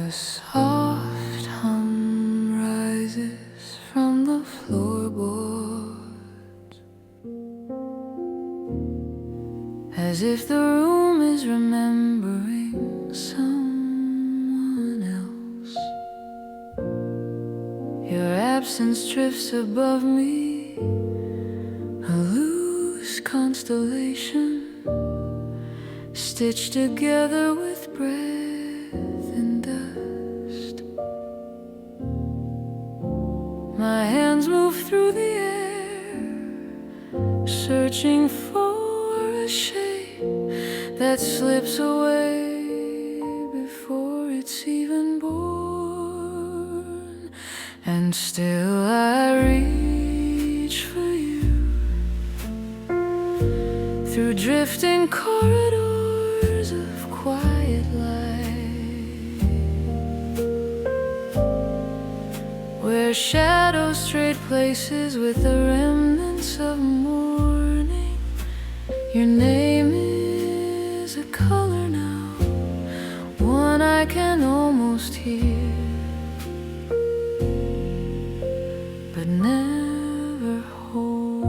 A soft hum rises from the floorboards, as if the room is remembering someone else. Your absence drifts above me, a loose constellation, stitched together with breath and dust. My hands move through the air, searching for a shape that slips away before it's even born. And still I reach for you through drifting corridors of quiet light, where shadows trade places with the remnants of morning. Your name is a color now, one I can almost hear, but never hold.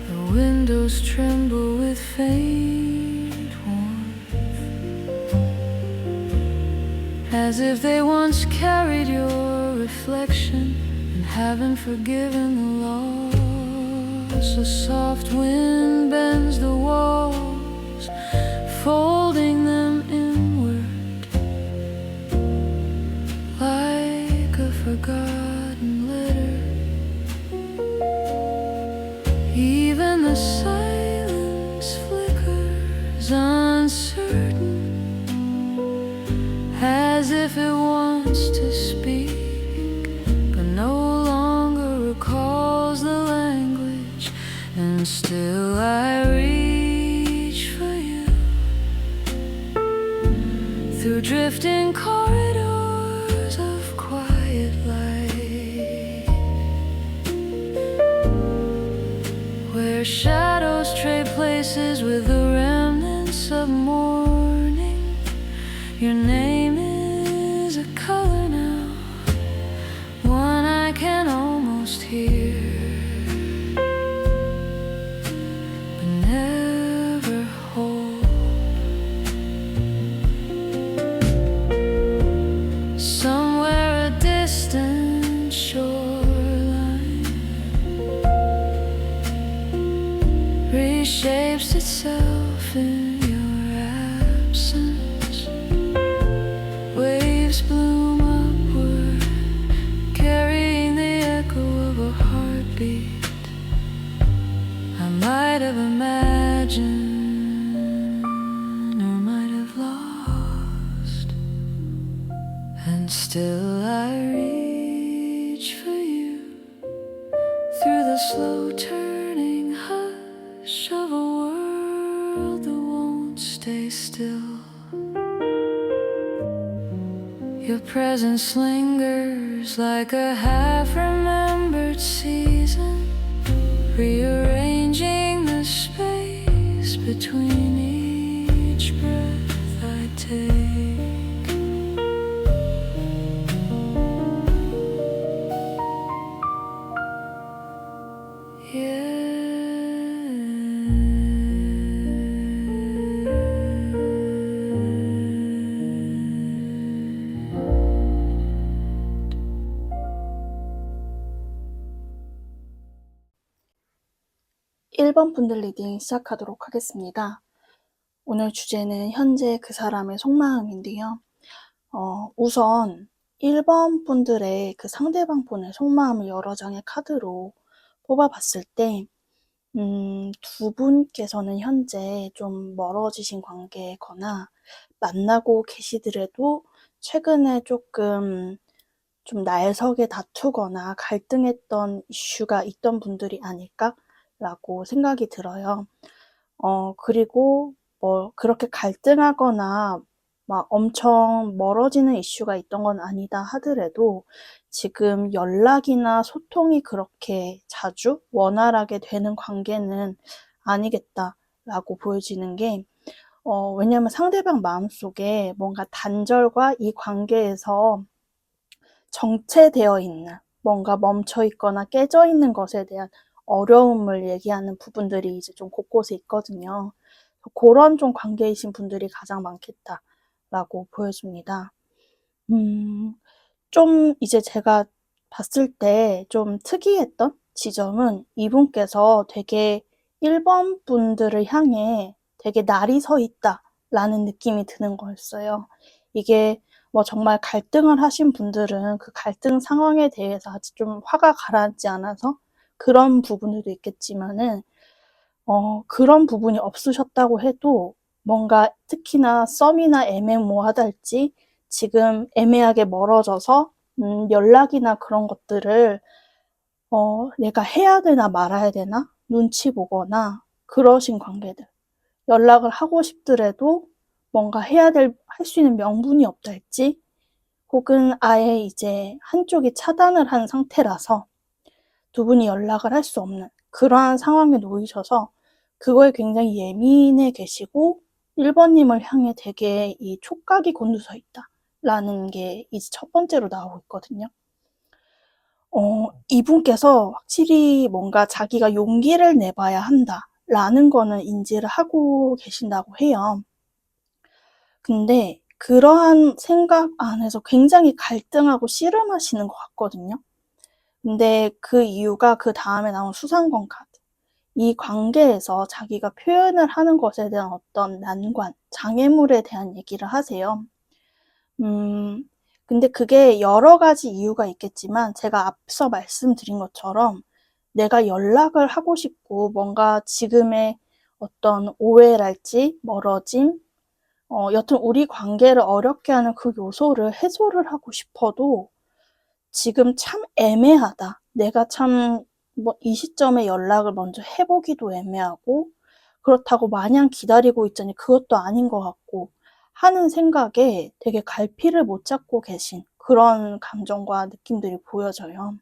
The windows tremble with faint warmth, as if they once carried your reflection and haven't forgiven the loss. A soft wind bends the walls, folding them inward like a forgotten letter. Even the silence flickers uncertain, as if it wants to speak, but no longer recalls the language. And still I reach for you through drifting corridors of quiet light, where shadows trade places with the remnants of morning. Your name is a color now, one I can almost hear, but never hold. Somewhere a distant shoreline reshapes itself in your absence. Waves bloom upward, carrying the echo of a heartbeat I might have imagined or might have lost. And still I reach for you through the slow turning hush of a world that won't stay still. Your presence lingers like a half-remembered season, rearranging the space between each breath I take. 일 번 분들 리딩 시작하도록 하겠습니다. 오늘 주제는 현재 그 사람의 속마음인데요. 우선 1번 분들의 그 상대방 분의 속마음을 여러 장의 카드로 뽑아봤을 때 두 분께서는 현재 좀 멀어지신 관계거나 만나고 계시더라도 최근에 조금 좀 날석에 다투거나 갈등했던 이슈가 있던 분들이 아닐까라고 생각이 들어요. 그리고 뭐 그렇게 갈등하거나 막 엄청 멀어지는 이슈가 있던 건 아니다 하더라도 지금 연락이나 소통이 그렇게 자주 원활하게 되는 관계는 아니겠다라고 보여지는 게 왜냐면 상대방 마음속에 뭔가 단절과 이 관계에서 정체되어 있는 뭔가 멈춰 있거나 깨져 있는 것에 대한 어려움을 얘기하는 부분들이 이제 좀 곳곳에 있거든요. 그런 좀 관계이신 분들이 가장 많겠다라고 보여집니다. 좀 이제 제가 봤을 때 좀 특이했던 지점은 이분께서 되게 1번 분들을 향해 되게 날이 서 있다라는 느낌이 드는 거였어요. 이게 뭐 정말 갈등을 하신 분들은 그 갈등 상황에 대해서 아직 좀 화가 가라앉지 않아서 그런 부분들도 있겠지만은 그런 부분이 없으셨다고 해도 뭔가 특히나 썸이나 애매모호하달지 지금 애매하게 멀어져서 연락이나 그런 것들을 내가 해야 되나 말아야 되나 눈치 보거나 그러신 관계들. 연락을 하고 싶더라도 뭔가 할 수 있는 명분이 없달지 혹은 아예 이제 한쪽이 차단을 한 상태라서 두 분이 연락을 할 수 없는 그러한 상황에 놓이셔서 그거에 굉장히 예민해 계시고 1번님을 향해 되게 이 촉각이 곤두서 있다라는 게 이제 첫 번째로 나오고 있거든요. 이분께서 확실히 뭔가 자기가 용기를 내봐야 한다라는 거는 인지를 하고 계신다고 해요. 근데 그러한 생각 안에서 굉장히 갈등하고 씨름하시는 것 같거든요. 근데 그 이유가 그 다음에 나온 수상권 카드. 이 관계에서 자기가 표현을 하는 것에 대한 어떤 난관, 장애물에 대한 얘기를 하세요. 근데 그게 여러 가지 이유가 있겠지만 제가 앞서 말씀드린 것처럼 내가 연락을 하고 싶고 뭔가 지금의 어떤 오해랄지 멀어짐, 여튼 우리 관계를 어렵게 하는 그 요소를 해소를 하고 싶어도 지금 참 애매하다. 내가 참 뭐 이 시점에 연락을 먼저 해보기도 애매하고 그렇다고 마냥 기다리고 있자니 그것도 아닌 것 같고 하는 생각에 되게 갈피를 못 잡고 계신 그런 감정과 느낌들이 보여져요.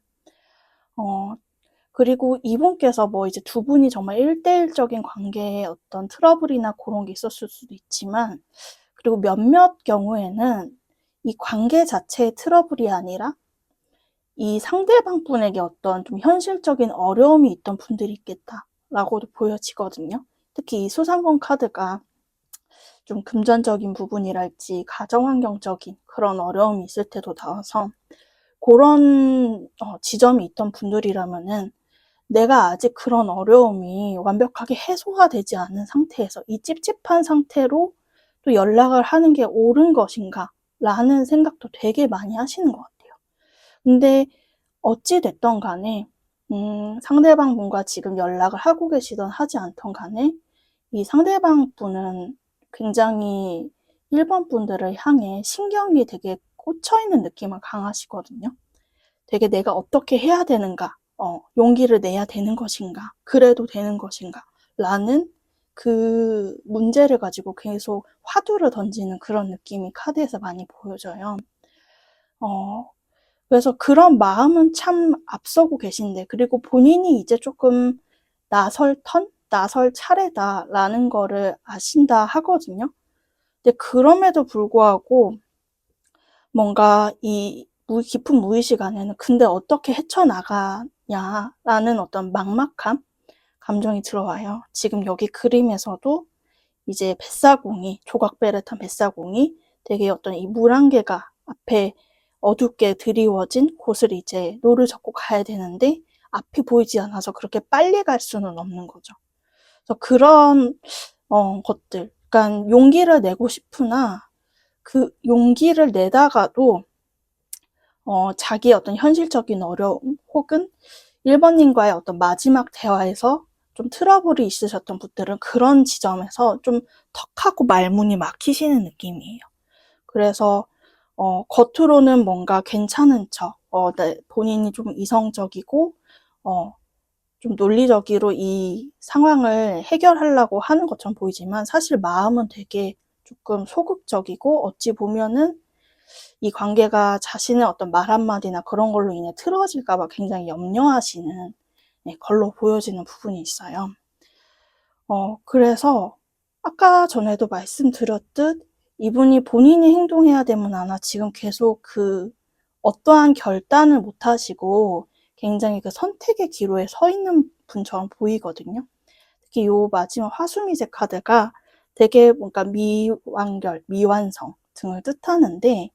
그리고 이분께서 뭐 이제 두 분이 정말 1대1적인 관계에 어떤 트러블이나 그런 게 있었을 수도 있지만 그리고 몇몇 경우에는 이 관계 자체의 트러블이 아니라 이 상대방 분에게 어떤 좀 현실적인 어려움이 있던 분들이 있겠다라고도 보여지거든요. 특히 이 수상권 카드가 좀 금전적인 부분이랄지 가정환경적인 그런 어려움이 있을 때도 나와서 그런 지점이 있던 분들이라면은 내가 아직 그런 어려움이 완벽하게 해소가 되지 않은 상태에서 이 찝찝한 상태로 또 연락을 하는 게 옳은 것인가 라는 생각도 되게 많이 하시는 것 같아요. 근데 어찌 됐든 간에 상대방 분과 지금 연락을 하고 계시든 하지 않던 간에 이 상대방 분은 굉장히 1번 분들을 향해 신경이 되게 꽂혀 있는 느낌을 강하시거든요. 되게 내가 어떻게 해야 되는가, 용기를 내야 되는 것인가, 그래도 되는 것인가, 라는 그 문제를 가지고 계속 화두를 던지는 그런 느낌이 카드에서 많이 보여져요. 그래서 그런 마음은 참 앞서고 계신데, 그리고 본인이 이제 조금 나설 차례다라는 거를 아신다 하거든요. 근데 그럼에도 불구하고 뭔가 이 깊은 무의식 안에는 근데 어떻게 헤쳐나가냐라는 어떤 막막함, 감정이 들어와요. 지금 여기 그림에서도 이제 뱃사공이, 조각배를 탄 뱃사공이 되게 어떤 이 물안개가 앞에 어둡게 드리워진 곳을 이제 노를 젓고 가야 되는데 앞이 보이지 않아서 그렇게 빨리 갈 수는 없는 거죠. 그래서 그런 것들, 그러니까 용기를 내고 싶으나 그 용기를 내다가도 자기의 어떤 현실적인 어려움 혹은 1번님과의 어떤 마지막 대화에서 좀 트러블이 있으셨던 분들은 그런 지점에서 좀 턱하고 말문이 막히시는 느낌이에요. 그래서 겉으로는 뭔가 괜찮은 척, 본인이 좀 이성적이고 좀 논리적으로 이 상황을 해결하려고 하는 것처럼 보이지만 사실 마음은 되게 조금 소극적이고 어찌 보면은 이 관계가 자신의 어떤 말 한마디나 그런 걸로 인해 틀어질까 봐 굉장히 염려하시는 걸로 보여지는 부분이 있어요. 그래서 아까 전에도 말씀드렸듯 이분이 본인이 행동해야 되면 아마 지금 계속 어떠한 결단을 못 하시고 굉장히 선택의 기로에 서 있는 분처럼 보이거든요. 특히 요 마지막 화수미제 카드가 되게 뭔가 미완결, 미완성 등을 뜻하는데,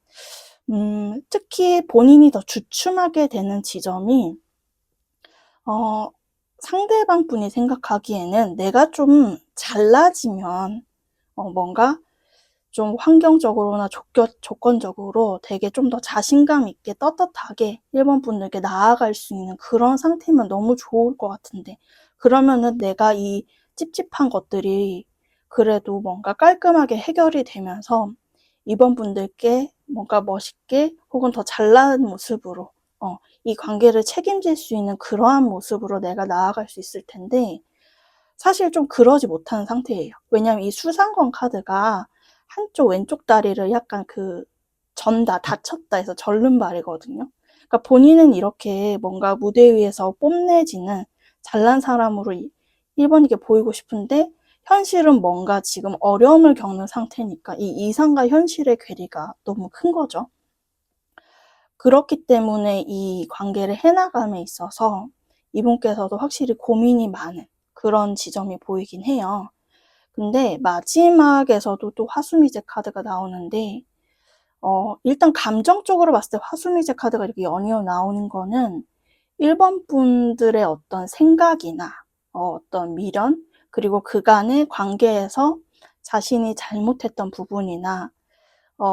특히 본인이 더 주춤하게 되는 지점이, 상대방 분이 생각하기에는 내가 좀 잘나지면, 뭔가 좀 환경적으로나 조건적으로 되게 좀 더 자신감 있게 떳떳하게 1번 분들께 나아갈 수 있는 그런 상태면 너무 좋을 것 같은데, 그러면은 내가 이 찝찝한 것들이 그래도 뭔가 깔끔하게 해결이 되면서 2번 분들께 뭔가 멋있게 혹은 더 잘난 모습으로 이 관계를 책임질 수 있는 그러한 모습으로 내가 나아갈 수 있을 텐데, 사실 좀 그러지 못하는 상태예요. 왜냐면 이 수상권 카드가 한쪽 왼쪽 다리를 약간 다쳤다 해서 절름발이거든요. 그러니까 본인은 이렇게 뭔가 무대 위에서 뽐내지는 잘난 사람으로 1번이게 보이고 싶은데, 현실은 뭔가 지금 어려움을 겪는 상태니까 이 이상과 현실의 괴리가 너무 큰 거죠. 그렇기 때문에 이 관계를 해나감에 있어서 이분께서도 확실히 고민이 많은 그런 지점이 보이긴 해요. 근데 마지막에서도 또 화수미제 카드가 나오는데, 일단 감정적으로 봤을 때 화수미제 카드가 이렇게 연이어 나오는 거는 1번 분들의 어떤 생각이나 어떤 미련, 그리고 그간의 관계에서 자신이 잘못했던 부분이나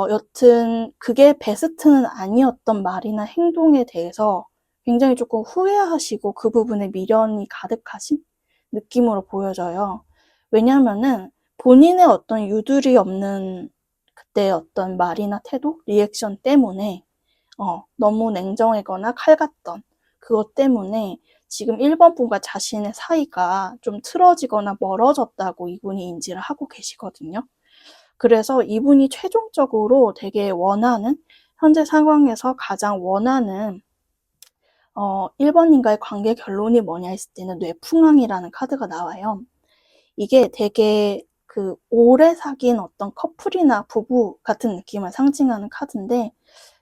여튼 그게 베스트는 아니었던 말이나 행동에 대해서 굉장히 조금 후회하시고 그 부분에 미련이 가득하신 느낌으로 보여져요. 왜냐면은 본인의 어떤 유두리 없는 그때의 어떤 말이나 태도, 리액션 때문에 너무 냉정하거나 칼 같던 그것 때문에 지금 1번 분과 자신의 사이가 좀 틀어지거나 멀어졌다고 이분이 인지를 하고 계시거든요. 그래서 이분이 최종적으로 되게 원하는, 현재 상황에서 가장 원하는 1번님과의 관계 결론이 뭐냐 했을 때는 뇌풍왕이라는 카드가 나와요. 이게 되게 오래 사귄 어떤 커플이나 부부 같은 느낌을 상징하는 카드인데,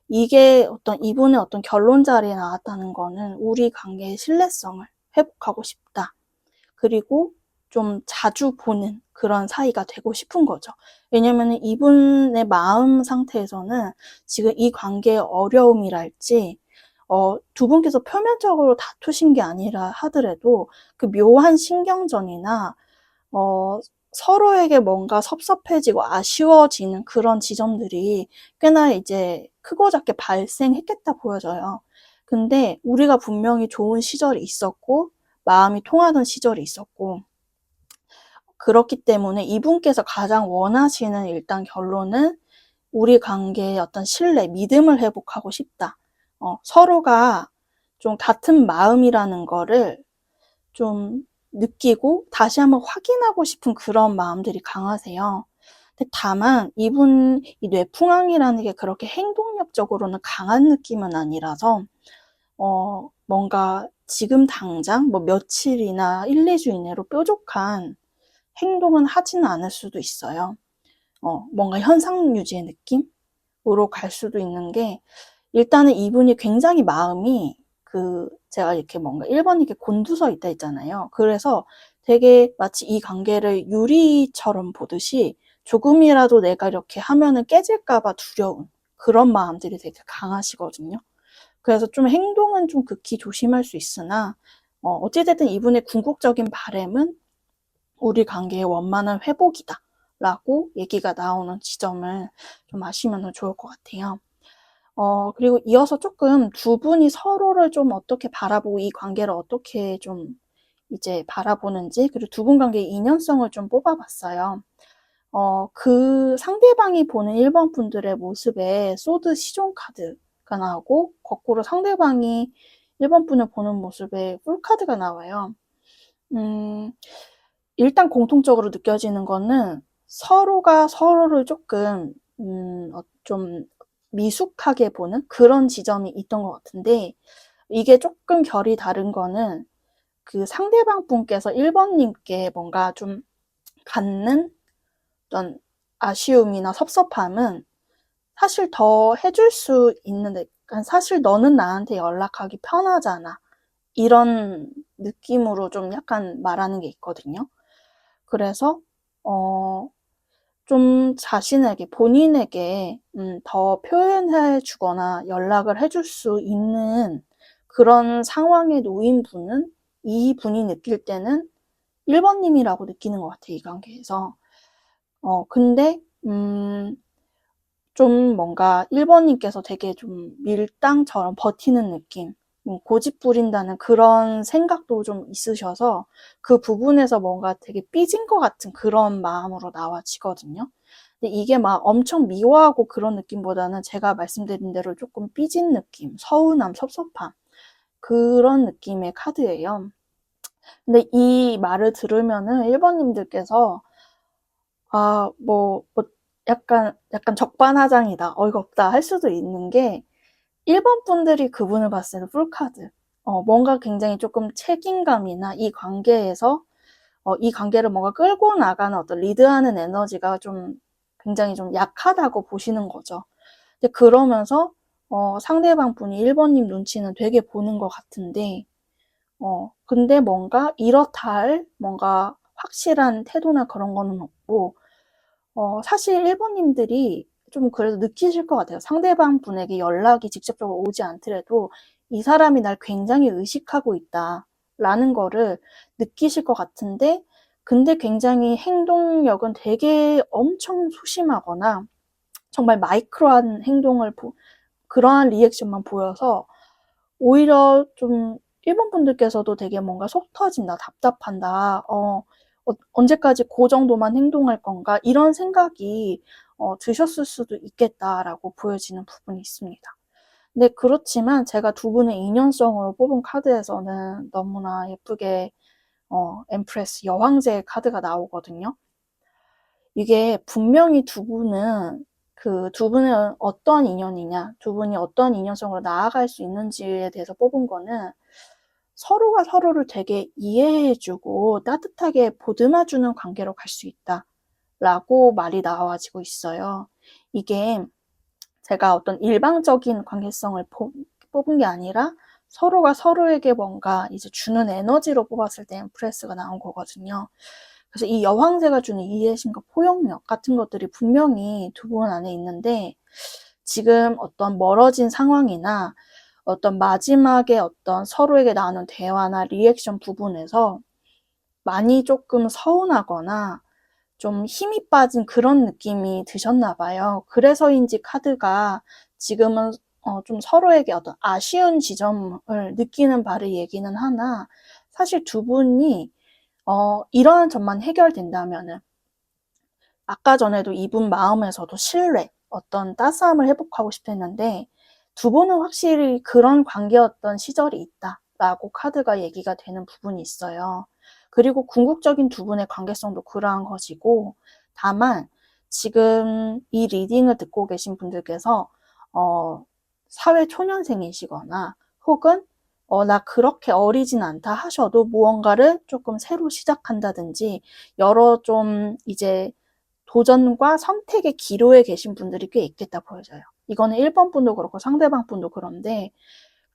이게 이분의 어떤 결론 자리에 나왔다는 거는 우리 관계의 신뢰성을 회복하고 싶다. 그리고 좀 자주 보는 그런 사이가 되고 싶은 거죠. 왜냐면 이분의 마음 상태에서는 지금 이 관계의 어려움이랄지, 두 분께서 표면적으로 다투신 게 아니라 하더라도 그 묘한 신경전이나, 서로에게 뭔가 섭섭해지고 아쉬워지는 그런 지점들이 꽤나 이제 크고 작게 발생했겠다 보여져요. 근데 우리가 분명히 좋은 시절이 있었고, 마음이 통하던 시절이 있었고, 그렇기 때문에 이분께서 가장 원하시는 일단 결론은 우리 관계의 어떤 신뢰, 믿음을 회복하고 싶다. 서로가 좀 같은 마음이라는 거를 좀 느끼고 다시 한번 확인하고 싶은 그런 마음들이 강하세요. 근데 다만 이 뇌풍왕이라는 게 그렇게 행동력적으로는 강한 느낌은 아니라서 뭔가 지금 당장 뭐 며칠이나 1, 2주 이내로 뾰족한 행동은 하지는 않을 수도 있어요. 뭔가 현상 유지의 느낌으로 갈 수도 있는 게, 일단은 이분이 굉장히 마음이 제가 이렇게 뭔가 1번 이렇게 곤두서 있다 했잖아요. 그래서 되게 마치 이 관계를 유리처럼 보듯이 조금이라도 내가 이렇게 하면은 깨질까봐 두려운 그런 마음들이 되게 강하시거든요. 그래서 좀 행동은 좀 극히 조심할 수 있으나, 어찌됐든 이분의 궁극적인 바람은 우리 관계의 원만한 회복이다 라고 얘기가 나오는 지점을 좀 아시면 좋을 것 같아요. 그리고 이어서 조금 두 분이 서로를 좀 어떻게 바라보고 이 관계를 어떻게 좀 이제 바라보는지, 그리고 두 분 관계의 인연성을 좀 뽑아봤어요. 그 상대방이 보는 1번 분들의 모습에 소드 시종 카드가 나오고, 거꾸로 상대방이 1번 분을 보는 모습에 꿀 카드가 나와요. 일단 공통적으로 느껴지는 거는 서로가 서로를 조금 좀 미숙하게 보는 그런 지점이 있던 것 같은데, 이게 조금 결이 다른 거는 그 상대방 분께서 1번님께 뭔가 좀 갖는 어떤 아쉬움이나 섭섭함은 사실 더 해줄 수 있는데, 그러니까 사실 너는 나한테 연락하기 편하잖아, 이런 느낌으로 좀 약간 말하는 게 있거든요. 그래서 좀 자신에게, 본인에게 더 표현해 주거나 연락을 해줄 수 있는 그런 상황에 놓인 분은, 이 분이 느낄 때는 1번님이라고 느끼는 것 같아요, 이 관계에서. 근데 좀 뭔가 1번님께서 되게 좀 밀당처럼 버티는 느낌, 고집 부린다는 그런 생각도 좀 있으셔서 그 부분에서 뭔가 되게 삐진 것 같은 그런 마음으로 나와지거든요. 근데 이게 막 엄청 미워하고 그런 느낌보다는 제가 말씀드린 대로 조금 삐진 느낌, 서운함, 섭섭함, 그런 느낌의 카드예요. 근데 이 말을 들으면은 1번님들께서 약간 적반하장이다, 어이가 없다 할 수도 있는 게, 1번 분들이 그분을 봤을 때는 풀카드. 뭔가 굉장히 조금 책임감이나 이 관계에서, 이 관계를 뭔가 끌고 나가는 어떤 리드하는 에너지가 좀 굉장히 좀 약하다고 보시는 거죠. 근데 그러면서, 상대방 분이 1번님 눈치는 되게 보는 것 같은데, 근데 뭔가 이렇다 할 뭔가 확실한 태도나 그런 거는 없고, 사실 1번님들이 좀 그래도 느끼실 것 같아요. 상대방 분에게 연락이 직접적으로 오지 않더라도 이 사람이 날 굉장히 의식하고 있다라는 거를 느끼실 것 같은데, 근데 굉장히 행동력은 되게 엄청 소심하거나 정말 마이크로한 행동을 그러한 리액션만 보여서 오히려 좀 1번 분들께서도 되게 뭔가 속 터진다, 답답한다, 언제까지 그 정도만 행동할 건가, 이런 생각이 드셨을 수도 있겠다라고 보여지는 부분이 있습니다. 근데 그렇지만 제가 두 분의 인연성으로 뽑은 카드에서는 너무나 예쁘게 엠프레스 여왕제의 카드가 나오거든요. 이게 분명히 두 분은 그 두 분은 어떤 인연이냐, 두 분이 어떤 인연성으로 나아갈 수 있는지에 대해서 뽑은 거는 서로가 서로를 되게 이해해주고 따뜻하게 보듬어주는 관계로 갈 수 있다라고 말이 나와지고 있어요. 이게 제가 어떤 일방적인 관계성을 뽑은 게 아니라 서로가 서로에게 뭔가 이제 주는 에너지로 뽑았을 때 엠프레스가 나온 거거든요. 그래서 이 여왕제가 주는 이해심과 포용력 같은 것들이 분명히 두 분 안에 있는데, 지금 어떤 멀어진 상황이나 어떤 마지막에 어떤 서로에게 나누는 대화나 리액션 부분에서 많이 조금 서운하거나 좀 힘이 빠진 그런 느낌이 드셨나 봐요. 그래서인지 카드가 지금은 좀 서로에게 어떤 아쉬운 지점을 느끼는 바를 얘기는 하나, 사실 두 분이 이러한 점만 해결된다면은, 아까 전에도 이분 마음에서도 신뢰, 어떤 따스함을 회복하고 싶어 했는데, 두 분은 확실히 그런 관계였던 시절이 있다라고 카드가 얘기가 되는 부분이 있어요. 그리고 궁극적인 두 분의 관계성도 그러한 것이고, 다만 지금 이 리딩을 듣고 계신 분들께서 사회 초년생이시거나 혹은 나 그렇게 어리진 않다 하셔도 무언가를 조금 새로 시작한다든지 여러 좀 이제 도전과 선택의 기로에 계신 분들이 꽤 있겠다 보여져요. 이거는 1번 분도 그렇고 상대방 분도 그런데,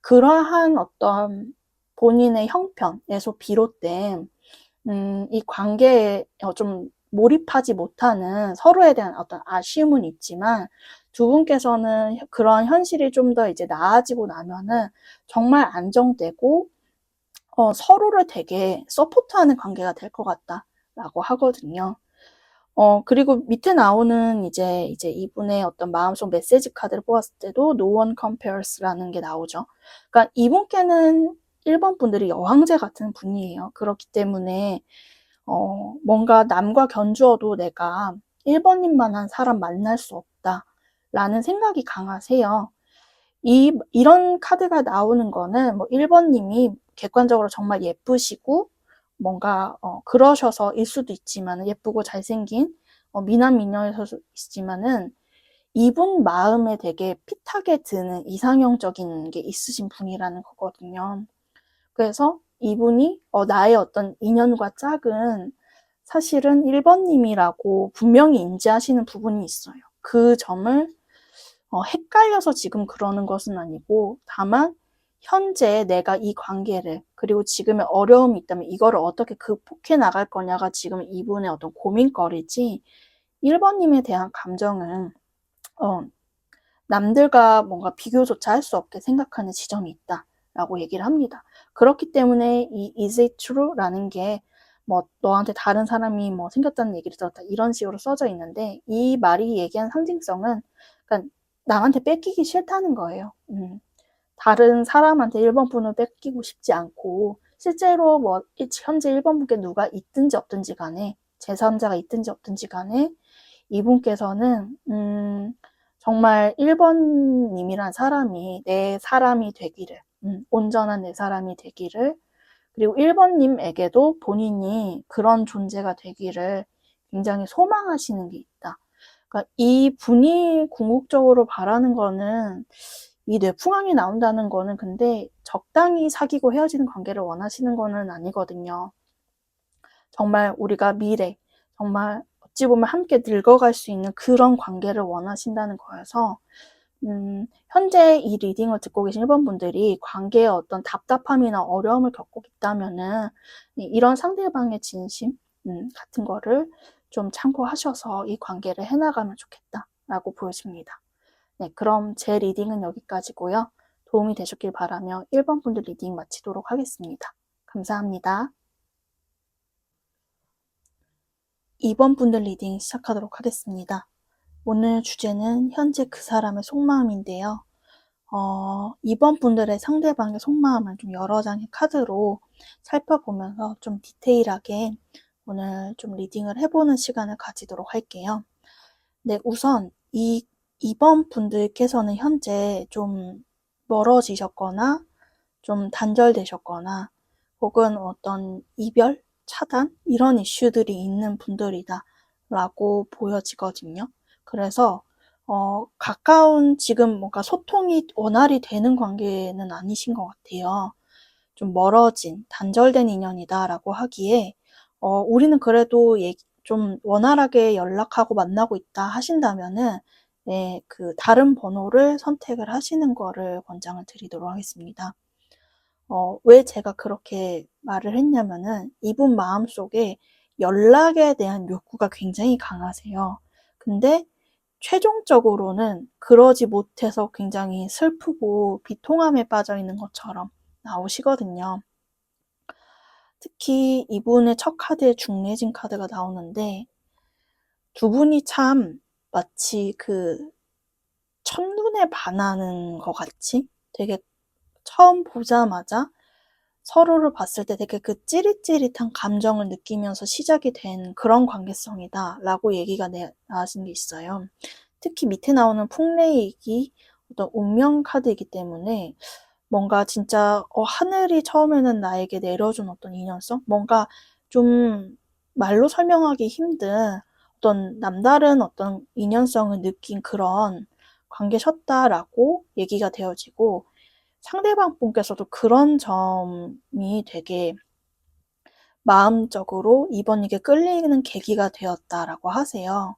그러한 어떤 본인의 형편에서 비롯된 이 관계에 좀 몰입하지 못하는 서로에 대한 어떤 아쉬움은 있지만, 두 분께서는 그런 현실이 좀 더 이제 나아지고 나면은 정말 안정되고 서로를 되게 서포트하는 관계가 될 것 같다라고 하거든요. 그리고 밑에 나오는 이제 이분의 어떤 마음속 메시지 카드를 뽑았을 때도 No one compares라는 게 나오죠. 그러니까 이분께는 1번 분들이 여왕제 같은 분이에요. 그렇기 때문에 뭔가 남과 견주어도 내가 1번님만한 사람 만날 수 없다라는 생각이 강하세요. 이런 카드가 나오는 거는 뭐 1번님이 객관적으로 정말 예쁘시고 뭔가 그러셔서일 수도 있지만, 예쁘고 잘생긴 미남 미녀에서 있지만은 이분 마음에 되게 핏하게 드는 이상형적인 게 있으신 분이라는 거거든요. 그래서 이분이 나의 어떤 인연과 짝은 사실은 1번님이라고 분명히 인지하시는 부분이 있어요. 그 점을 헷갈려서 지금 그러는 것은 아니고 다만 현재 내가 이 관계를 그리고 지금의 어려움이 있다면 이거를 어떻게 극복해 나갈 거냐가 지금 이분의 어떤 고민거리지 1번님에 대한 감정은 남들과 뭔가 비교조차 할 수 없게 생각하는 지점이 있다라고 얘기를 합니다. 그렇기 때문에 이 is it true? 라는 게 뭐 너한테 다른 사람이 뭐 생겼다는 얘기를 들었다 이런 식으로 써져 있는데 이 말이 얘기한 상징성은 그러니까 남한테 뺏기기 싫다는 거예요. 다른 사람한테 1번 분을 뺏기고 싶지 않고 실제로 뭐 현재 1번 분께 누가 있든지 없든지 간에 제3자가 있든지 없든지 간에 이분께서는 정말 1번님이란 사람이 내 사람이 되기를 온전한 내 사람이 되기를 그리고 1번님에게도 본인이 그런 존재가 되기를 굉장히 소망하시는 게 있다. 그러니까 이 분이 궁극적으로 바라는 거는 이 뇌풍왕이 나온다는 거는 근데 적당히 사귀고 헤어지는 관계를 원하시는 거는 아니거든요. 정말 우리가 미래, 정말 어찌 보면 함께 늙어갈 수 있는 그런 관계를 원하신다는 거여서 현재 이 리딩을 듣고 계신 1번 분들이 관계에 어떤 답답함이나 어려움을 겪고 있다면은 이런 상대방의 진심 같은 거를 좀 참고하셔서 이 관계를 해나가면 좋겠다라고 보여집니다. 네, 그럼 제 리딩은 여기까지고요. 도움이 되셨길 바라며 1번 분들 리딩 마치도록 하겠습니다. 감사합니다. 2번 분들 리딩 시작하도록 하겠습니다. 오늘 주제는 현재 그 사람의 속마음인데요. 2번 분들의 상대방의 속마음을 좀 여러 장의 카드로 살펴보면서 좀 디테일하게 오늘 좀 리딩을 해보는 시간을 가지도록 할게요. 네, 우선 2번 분들께서는 현재 좀 멀어지셨거나 좀 단절되셨거나 혹은 어떤 이별, 차단 이런 이슈들이 있는 분들이다 라고 보여지거든요. 그래서 가까운 지금 뭔가 소통이 원활히 되는 관계는 아니신 것 같아요. 좀 멀어진, 단절된 인연이다라고 하기에 우리는 그래도 좀 원활하게 연락하고 만나고 있다 하신다면은 네, 그 다른 번호를 선택을 하시는 거를 권장을 드리도록 하겠습니다. 왜 제가 그렇게 말을 했냐면은 이분 마음속에 연락에 대한 욕구가 굉장히 강하세요. 근데 최종적으로는 그러지 못해서 굉장히 슬프고 비통함에 빠져 있는 것처럼 나오시거든요. 특히 이분의 첫 카드에 중례진 카드가 나오는데 두 분이 참 마치 그 첫눈에 반하는 것 같이 되게 처음 보자마자 서로를 봤을 때 되게 그 찌릿찌릿한 감정을 느끼면서 시작이 된 그런 관계성이다 라고 얘기가 나와진 게 있어요. 특히 밑에 나오는 풍레이기 어떤 운명 카드이기 때문에 뭔가 진짜 하늘이 처음에는 나에게 내려준 어떤 인연성? 뭔가 좀 말로 설명하기 힘든 어떤 남다른 어떤 인연성을 느낀 그런 관계셨다라고 얘기가 되어지고 상대방 분께서도 그런 점이 되게 마음적으로 이번에게 끌리는 계기가 되었다라고 하세요.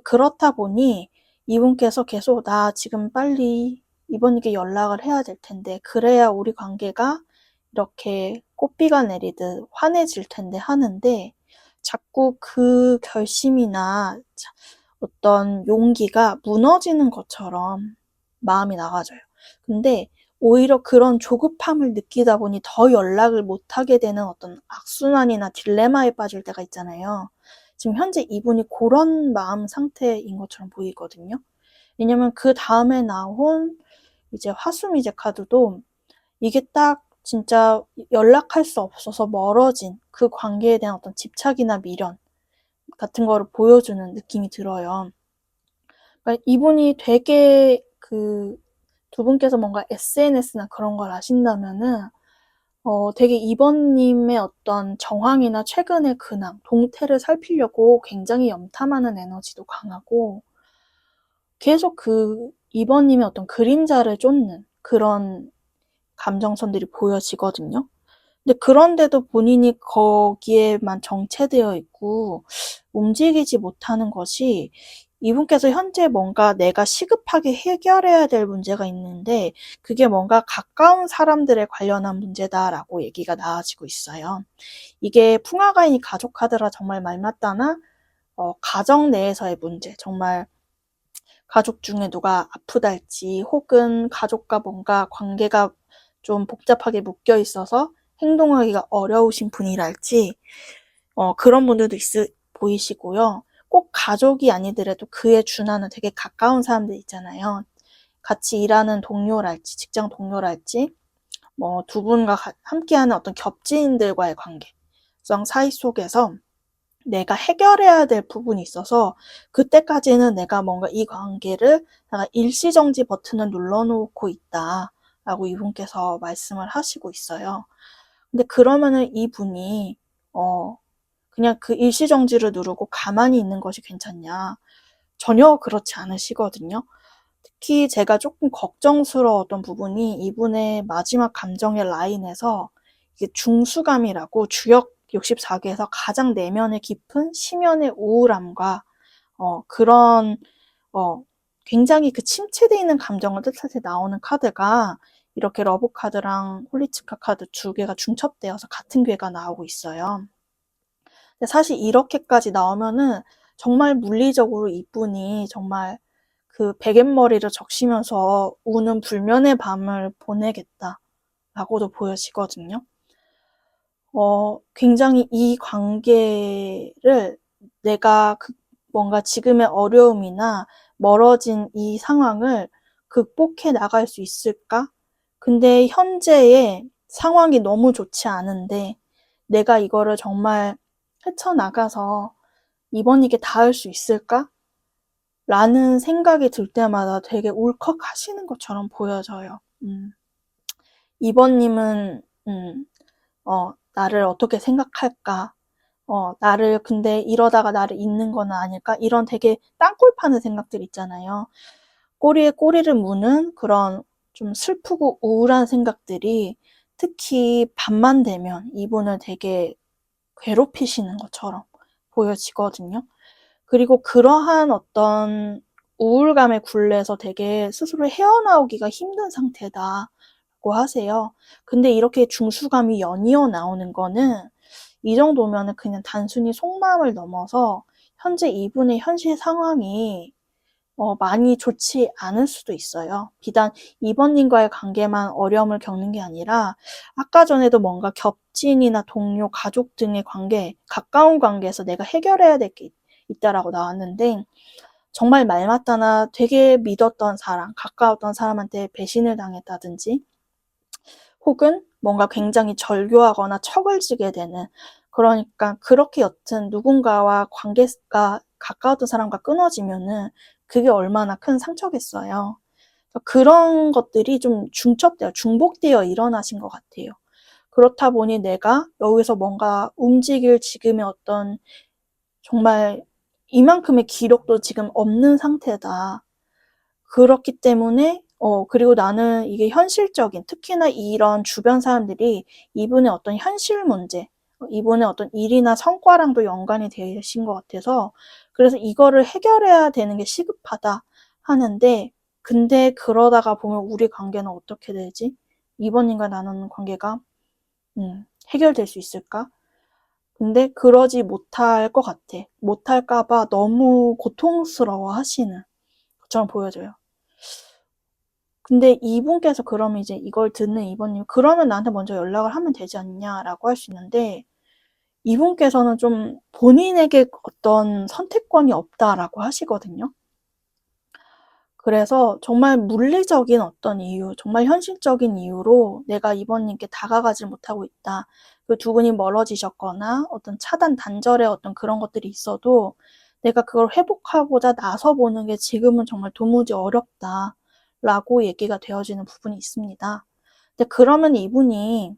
그렇다 보니 이분께서 계속 나 지금 빨리 이번에게 연락을 해야 될 텐데 그래야 우리 관계가 이렇게 꽃비가 내리듯 환해질 텐데 하는데 자꾸 그 결심이나 어떤 용기가 무너지는 것처럼 마음이 나가져요. 근데 오히려 그런 조급함을 느끼다 보니 더 연락을 못하게 되는 어떤 악순환이나 딜레마에 빠질 때가 있잖아요. 지금 현재 이분이 그런 마음 상태인 것처럼 보이거든요. 왜냐면 그 다음에 나온 이제 화수미제 카드도 이게 딱 진짜 연락할 수 없어서 멀어진 그 관계에 대한 어떤 집착이나 미련 같은 거를 보여주는 느낌이 들어요. 그러니까 이분이 되게 두 분께서 뭔가 SNS나 그런 걸 아신다면은 되게 이번님의 어떤 정황이나 최근의 근황, 동태를 살피려고 굉장히 염탐하는 에너지도 강하고, 계속 이번님의 어떤 그림자를 쫓는 그런 감정선들이 보여지거든요. 근데 그런데도 본인이 거기에만 정체되어 있고 움직이지 못하는 것이, 이분께서 현재 뭔가 내가 시급하게 해결해야 될 문제가 있는데 그게 뭔가 가까운 사람들에 관련한 문제다라고 얘기가 나와지고 있어요. 이게 풍화가인이 가족 카드라 정말 말 맞다나 가정 내에서의 문제, 정말 가족 중에 누가 아프달지 혹은 가족과 뭔가 관계가 좀 복잡하게 묶여 있어서 행동하기가 어려우신 분이랄지 그런 분들도 보이시고요. 꼭 가족이 아니더라도 그에 준하는 되게 가까운 사람들 있잖아요. 같이 일하는 동료랄지 직장 동료랄지 뭐 두 분과 함께하는 어떤 겹지인들과의 관계성 사이 속에서 내가 해결해야 될 부분이 있어서 그때까지는 내가 뭔가 이 관계를 내가 일시정지 버튼을 눌러놓고 있다라고 이분께서 말씀을 하시고 있어요. 근데 그러면은 이분이 그냥 그 일시정지를 누르고 가만히 있는 것이 괜찮냐? 전혀 그렇지 않으시거든요. 특히 제가 조금 걱정스러웠던 부분이 이분의 마지막 감정의 라인에서 이게 중수감이라고 주역 64개에서 가장 내면의 깊은 심연의 우울함과 그런 굉장히 그 침체되어 있는 감정을 뜻할 때 나오는 카드가 이렇게 러브 카드랑 홀리츠카 카드 두 개가 중첩되어서 같은 괴가 나오고 있어요. 근데 사실 이렇게까지 나오면은 정말 물리적으로 이분이 정말 그 베갯머리를 적시면서 우는 불면의 밤을 보내겠다라고도 보여지거든요. 굉장히 이 관계를 내가 뭔가 지금의 어려움이나 멀어진 이 상황을 극복해 나갈 수 있을까? 근데 현재의 상황이 너무 좋지 않은데 내가 이거를 정말 헤쳐나가서 이번이게 닿을 수 있을까? 라는 생각이 들 때마다 되게 울컥하시는 것처럼 보여져요. 이번님은 나를 어떻게 생각할까? 나를 근데 이러다가 나를 잊는 건 아닐까? 이런 되게 땅굴 파는 생각들 있잖아요. 꼬리에 꼬리를 무는 그런 좀 슬프고 우울한 생각들이 특히 밤만 되면 이분을 되게 괴롭히시는 것처럼 보여지거든요. 그리고 그러한 어떤 우울감의 굴레에서 되게 스스로 헤어나오기가 힘든 상태다고 하세요. 근데 이렇게 중수감이 연이어 나오는 거는 이 정도면은 그냥 단순히 속마음을 넘어서 현재 이분의 현실 상황이 많이 좋지 않을 수도 있어요. 비단 이번님과의 관계만 어려움을 겪는 게 아니라 아까 전에도 뭔가 겹친이나 동료, 가족 등의 관계, 가까운 관계에서 내가 해결해야 될 게 있다라고 나왔는데 정말 말 맞다나 되게 믿었던 사람, 가까웠던 사람한테 배신을 당했다든지 혹은 뭔가 굉장히 절교하거나 척을 지게 되는, 그러니까 그렇게 여튼 누군가와 관계가 가까웠던 사람과 끊어지면은 그게 얼마나 큰 상처겠어요. 그런 것들이 좀 중복되어 일어나신 것 같아요. 그렇다 보니 내가 여기서 뭔가 움직일 지금의 어떤 정말 이만큼의 기록도 지금 없는 상태다. 그렇기 때문에 그리고 나는 이게 현실적인, 특히나 이런 주변 사람들이 이분의 어떤 현실 문제, 이분의 어떤 일이나 성과랑도 연관이 되신 것 같아서 그래서 이거를 해결해야 되는 게 시급하다 하는데, 근데 그러다가 보면 우리 관계는 어떻게 되지? 이번님과 나누는 관계가 해결될 수 있을까? 근데 그러지 못할 것 같아. 못할까 봐 너무 고통스러워 하시는 것처럼 보여져요. 근데 이분께서 그러면 이제 이걸 듣는 이번님, 그러면 나한테 먼저 연락을 하면 되지 않냐라고 할 수 있는데, 이분께서는 좀 본인에게 어떤 선택권이 없다라고 하시거든요. 그래서 정말 물리적인 어떤 이유, 정말 현실적인 이유로 내가 이번님께 다가가지 못하고 있다. 그 두 분이 멀어지셨거나 어떤 차단, 단절의 어떤 그런 것들이 있어도 내가 그걸 회복하고자 나서보는 게 지금은 정말 도무지 어렵다. 라고 얘기가 되어지는 부분이 있습니다. 근데 그러면 이분이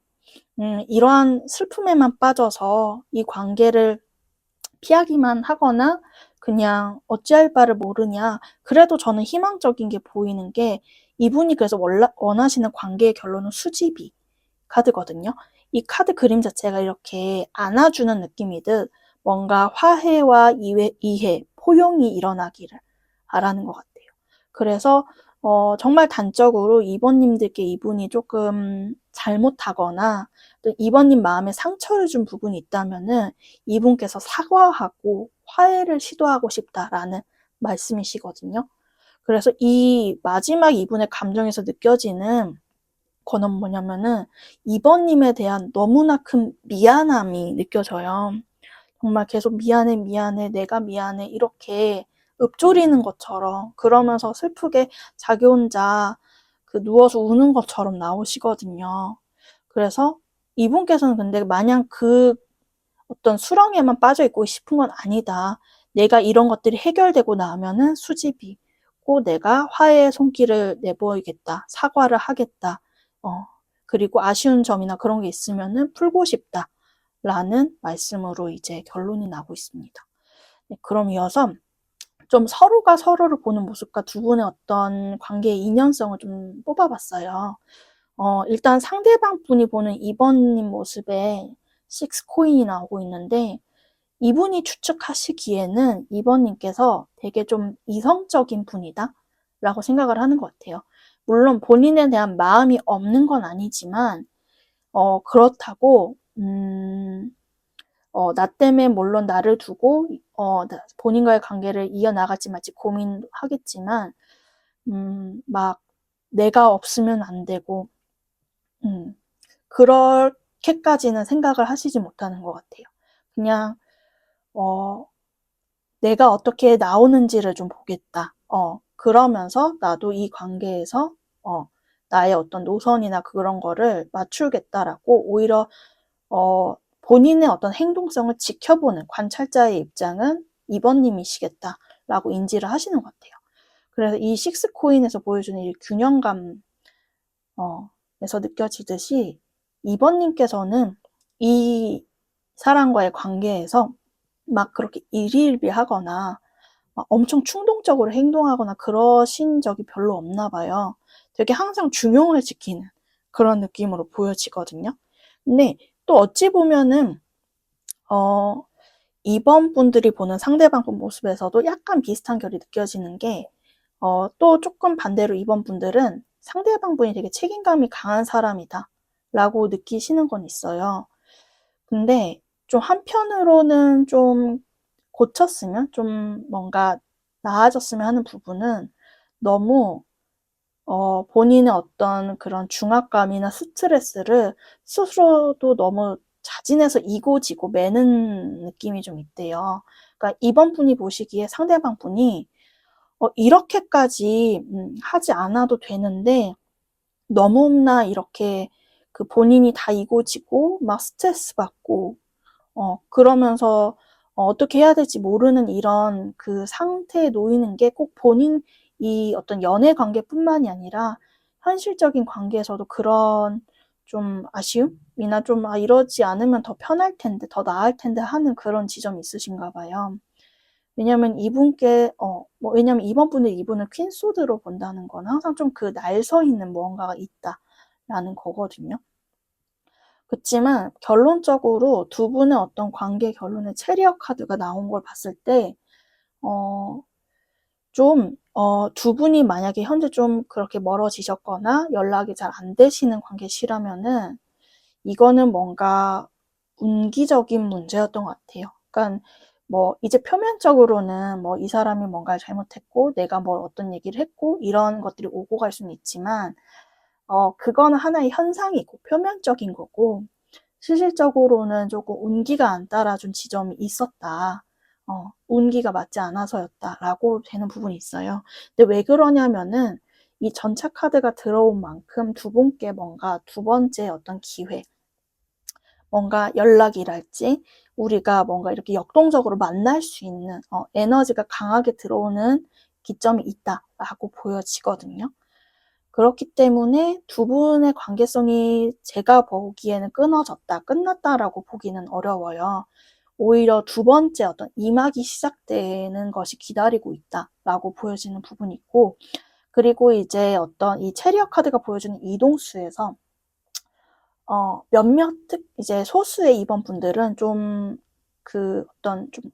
이러한 슬픔에만 빠져서 이 관계를 피하기만 하거나 그냥 어찌할 바를 모르냐. 그래도 저는 희망적인 게 보이는 게 이분이 그래서 원하시는 관계의 결론은 수지비 카드거든요. 이 카드 그림 자체가 이렇게 안아주는 느낌이듯 뭔가 화해와 이해, 포용이 일어나기를 바라는 것 같아요. 그래서 정말 단적으로 2번님들께 이분이 조금 잘못하거나 또 2번님 마음에 상처를 준 부분이 있다면은 이분께서 사과하고 화해를 시도하고 싶다라는 말씀이시거든요. 그래서 이 마지막 이분의 감정에서 느껴지는 거는 뭐냐면은 2번님에 대한 너무나 큰 미안함이 느껴져요. 정말 계속 미안해, 미안해, 내가 미안해 이렇게 읊조리는 것처럼 그러면서 슬프게 자기 혼자 그 누워서 우는 것처럼 나오시거든요. 그래서 이분께서는 근데 마냥 그 어떤 수렁에만 빠져 있고 싶은 건 아니다. 내가 이런 것들이 해결되고 나면은 수집이고 내가 화해의 손길을 내보이겠다. 사과를 하겠다. 그리고 아쉬운 점이나 그런 게 있으면은 풀고 싶다. 라는 말씀으로 이제 결론이 나고 있습니다. 네, 그럼 이어서 좀 서로가 서로를 보는 모습과 두 분의 어떤 관계의 인연성을 좀 뽑아봤어요. 일단 상대방 분이 보는 2번님 모습에 6코인이 나오고 있는데 이분이 추측하시기에는 2번님께서 되게 좀 이성적인 분이다 라고 생각을 하는 것 같아요. 물론 본인에 대한 마음이 없는 건 아니지만 그렇다고 나 때문에 물론 나를 두고 본인과의 관계를 이어나갈지 말지 고민하겠지만 막 내가 없으면 안 되고 그렇게까지는 생각을 하시지 못하는 것 같아요. 그냥 내가 어떻게 나오는지를 좀 보겠다. 그러면서 나도 이 관계에서 나의 어떤 노선이나 그런 거를 맞추겠다라고 오히려 본인의 어떤 행동성을 지켜보는 관찰자의 입장은 2번님이시겠다라고 인지를 하시는 것 같아요. 그래서 이 6코인에서 보여주는 이 균형감 에서 느껴지듯이 2번님께서는 이 사람과의 관계에서 막 그렇게 일희일비하거나 막 엄청 충동적으로 행동하거나 그러신 적이 별로 없나 봐요. 되게 항상 중용을 지키는 그런 느낌으로 보여지거든요. 근데 또 어찌 보면은 2번 분들이 보는 상대방 분 모습에서도 약간 비슷한 결이 느껴지는 게 또 조금 반대로 2번 분들은 상대방 분이 되게 책임감이 강한 사람이다 라고 느끼시는 건 있어요. 근데 좀 한편으로는 좀 고쳤으면 좀 뭔가 나아졌으면 하는 부분은 너무 본인의 어떤 그런 중압감이나 스트레스를 스스로도 너무 자진해서 이고지고 매는 느낌이 좀 있대요. 그러니까 2번 분이 보시기에 상대방 분이 이렇게까지 하지 않아도 되는데 너무나 이렇게 그 본인이 다 이고지고 막 스트레스 받고 그러면서 어떻게 해야 될지 모르는 이런 그 상태에 놓이는 게 꼭 본인 이 어떤 연애 관계뿐만이 아니라 현실적인 관계에서도 그런 좀 아쉬움이나 좀 이러지 않으면 더 편할 텐데 더 나을 텐데 하는 그런 지점이 있으신가 봐요. 왜냐면 이분께 왜냐면 2번 분은 이분을 퀸소드로 본다는 건 항상 좀 그 날 서 있는 무언가가 있다라는 거거든요. 그치만 결론적으로 두 분의 어떤 관계 결론의 체리어 카드가 나온 걸 봤을 때 두 분이 만약에 현재 좀 그렇게 멀어지셨거나 연락이 잘 안 되시는 관계시라면은 이거는 뭔가 운기적인 문제였던 것 같아요. 그러니까 뭐 이제 표면적으로는 뭐 이 사람이 뭔가를 잘못했고 내가 뭘 어떤 얘기를 했고 이런 것들이 오고 갈 수는 있지만 그거는 하나의 현상이고 표면적인 거고 실질적으로는 조금 운기가 안 따라준 지점이 있었다. 운기가 맞지 않아서였다라고 되는 부분이 있어요. 근데 왜 그러냐면은 이 전차 카드가 들어온 만큼 두 분께 뭔가 두 번째 어떤 기회, 뭔가 연락이랄지 우리가 뭔가 이렇게 역동적으로 만날 수 있는 에너지가 강하게 들어오는 기점이 있다라고 보여지거든요. 그렇기 때문에 두 분의 관계성이 제가 보기에는 끊어졌다, 끝났다라고 보기는 어려워요. 오히려 두 번째 어떤 이막이 시작되는 것이 기다리고 있다라고 보여지는 부분이 있고, 그리고 이제 어떤 이 체리어 카드가 보여주는 이동수에서 몇몇 이제 소수의 2번 분들은 좀 어떤 좀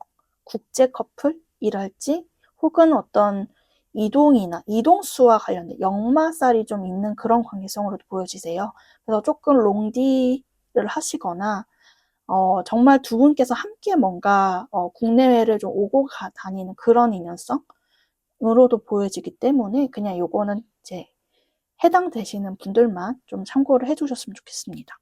국제 커플이랄지 혹은 어떤 이동이나 이동수와 관련된 역마살이 좀 있는 그런 관계성으로도 보여지세요. 그래서 조금 롱디를 하시거나 정말 두 분께서 함께 뭔가 국내외를 좀 오고 다니는 그런 인연성으로도 보여지기 때문에 그냥 요거는 이제 해당되시는 분들만 좀 참고를 해주셨으면 좋겠습니다.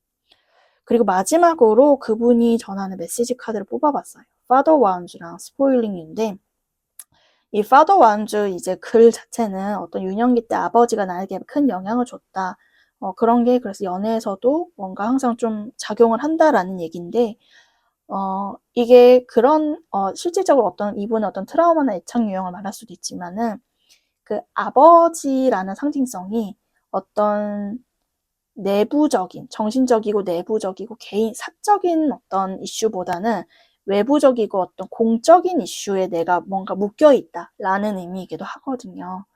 그리고 마지막으로 그분이 전하는 메시지 카드를 뽑아봤어요. 파더 와운즈랑 스포일링 유인데, 이 파더 와운즈 이제 글 자체는 어떤 유년기 때 아버지가 나에게 큰 영향을 줬다. 그런 게 그래서 연애에서도 뭔가 항상 좀 작용을 한다라는 얘기인데, 이게 그런, 실질적으로 어떤 이분의 어떤 트라우마나 애착 유형을 말할 수도 있지만은, 그 아버지라는 상징성이 어떤 내부적인, 정신적이고 내부적이고 개인, 사적인 어떤 이슈보다는 외부적이고 어떤 공적인 이슈에 내가 뭔가 묶여있다라는 의미이기도 하거든요.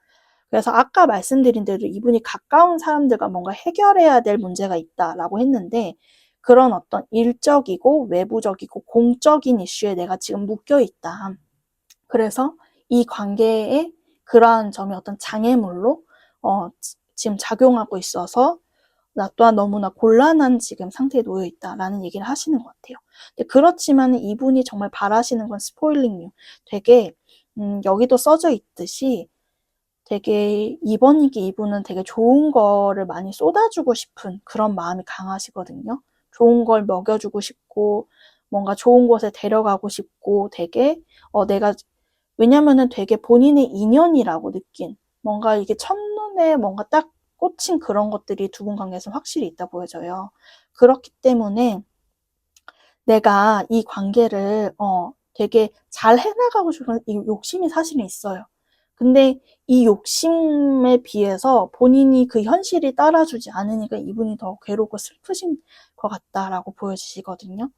그래서 아까 말씀드린 대로 이분이 가까운 사람들과 뭔가 해결해야 될 문제가 있다라고 했는데 그런 어떤 일적이고 외부적이고 공적인 이슈에 내가 지금 묶여있다. 그래서 이 관계에 그러한 점이 어떤 장애물로 지금 작용하고 있어서 나 또한 너무나 곤란한 지금 상태에 놓여 있다라는 얘기를 하시는 것 같아요. 근데 그렇지만 이분이 정말 바라시는 건 스포일링류. 되게 여기도 써져 있듯이 되게 이분은 되게 좋은 거를 많이 쏟아주고 싶은 그런 마음이 강하시거든요. 좋은 걸 먹여주고 싶고 뭔가 좋은 곳에 데려가고 싶고 되게 내가 왜냐면은 되게 본인의 인연이라고 느낀 뭔가 이게 첫눈에 뭔가 딱 꽂힌 그런 것들이 두 분 관계에서 확실히 있다 보여져요. 그렇기 때문에 내가 이 관계를 되게 잘 해나가고 싶은 이 욕심이 사실은 있어요. 근데 이 욕심에 비해서 본인이 그 현실이 따라주지 않으니까 이분이 더 괴롭고 슬프신 것 같다라고 보여지시거든요.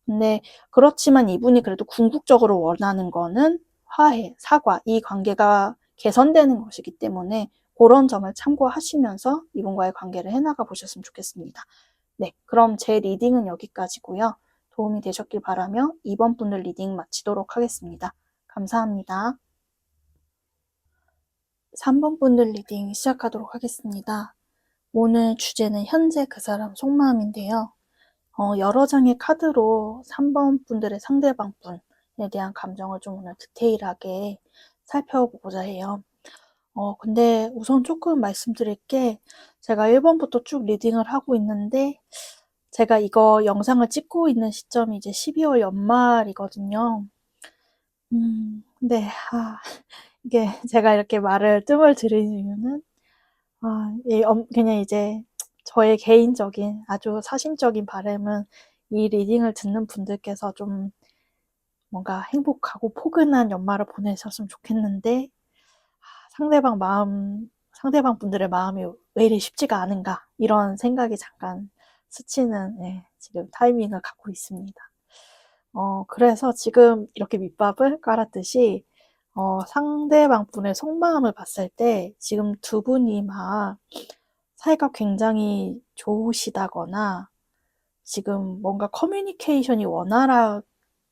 근데 그렇지만 이분이 그래도 궁극적으로 원하는 거는 화해, 사과, 이 관계가 개선되는 것이기 때문에 그런 점을 참고하시면서 이분과의 관계를 해나가 보셨으면 좋겠습니다. 네, 그럼 제 리딩은 여기까지고요. 도움이 되셨길 바라며 2번 분들 리딩 마치도록 하겠습니다. 감사합니다. 3번 분들 리딩 시작하도록 하겠습니다. 오늘 주제는 현재 그 사람 속마음인데요. 여러 장의 카드로 3번 분들의 상대방 분에 대한 감정을 좀 오늘 디테일하게 살펴보고자 해요. 근데 우선 조금 말씀드릴 게 제가 1번부터 쭉 리딩을 하고 있는데 제가 이거 영상을 찍고 있는 시점이 이제 12월 연말이거든요. 근데 이게 제가 이렇게 말을 뜸을 들이는 이유는 그냥 이제 저의 개인적인 아주 사심적인 바람은 이 리딩을 듣는 분들께서 좀 뭔가 행복하고 포근한 연말을 보내셨으면 좋겠는데 상대방 분들의 마음이 왜 이리 쉽지가 않은가 이런 생각이 잠깐 스치는 지금 타이밍을 갖고 있습니다. 그래서 지금 이렇게 밑밥을 깔았듯이 상대방 분의 속마음을 봤을 때 지금 두 분이 막 사이가 굉장히 좋으시다거나 지금 뭔가 커뮤니케이션이 원활한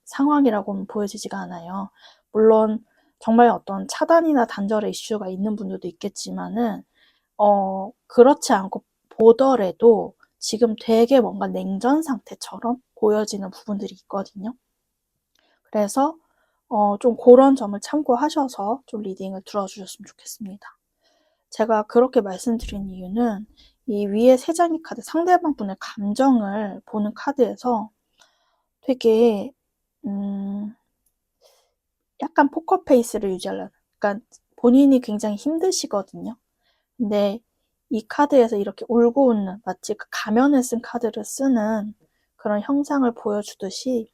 상황이라고는 보여지지가 않아요. 물론 정말 어떤 차단이나 단절의 이슈가 있는 분들도 있겠지만은 그렇지 않고 보더라도 지금 되게 뭔가 냉전 상태처럼 보여지는 부분들이 있거든요. 그래서 좀 그런 점을 참고하셔서 좀 리딩을 들어주셨으면 좋겠습니다. 제가 그렇게 말씀드린 이유는 이 위에 세 장의 카드, 상대방 분의 감정을 보는 카드에서 되게 약간 포커페이스를 유지하려는, 그러니까 본인이 굉장히 힘드시거든요. 근데 이 카드에서 이렇게 울고 웃는, 마치 그 가면을 쓴 카드를 쓰는 그런 형상을 보여주듯이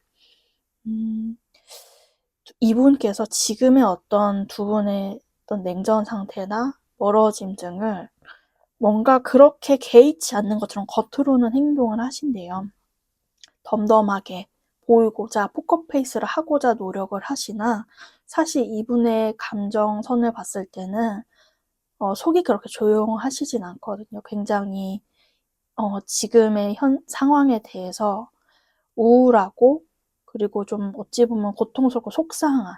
이분께서 지금의 어떤 두 분의 어떤 냉전 상태나 멀어짐 등을 뭔가 그렇게 개의치 않는 것처럼 겉으로는 행동을 하신대요. 덤덤하게 보이고자 포커페이스를 하고자 노력을 하시나 사실 이분의 감정선을 봤을 때는 속이 그렇게 조용하시진 않거든요. 굉장히 지금의 상황에 대해서 우울하고 그리고 좀 어찌 보면 고통스럽고 속상한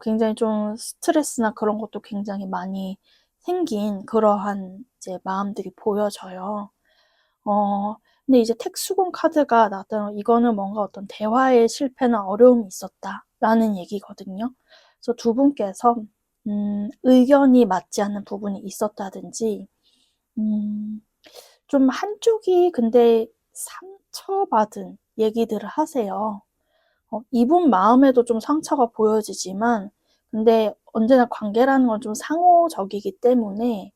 굉장히 좀 스트레스나 그런 것도 굉장히 많이 생긴 그러한 이제 마음들이 보여져요. 근데 이제 택수공 카드가 나왔던 이거는 뭔가 어떤 대화의 실패나 어려움이 있었다라는 얘기거든요. 그래서 두 분께서 의견이 맞지 않는 부분이 있었다든지 좀 한쪽이 근데 상처받은 얘기들을 하세요. 이분 마음에도 좀 상처가 보여지지만 근데 언제나 관계라는 건 좀 상호적이기 때문에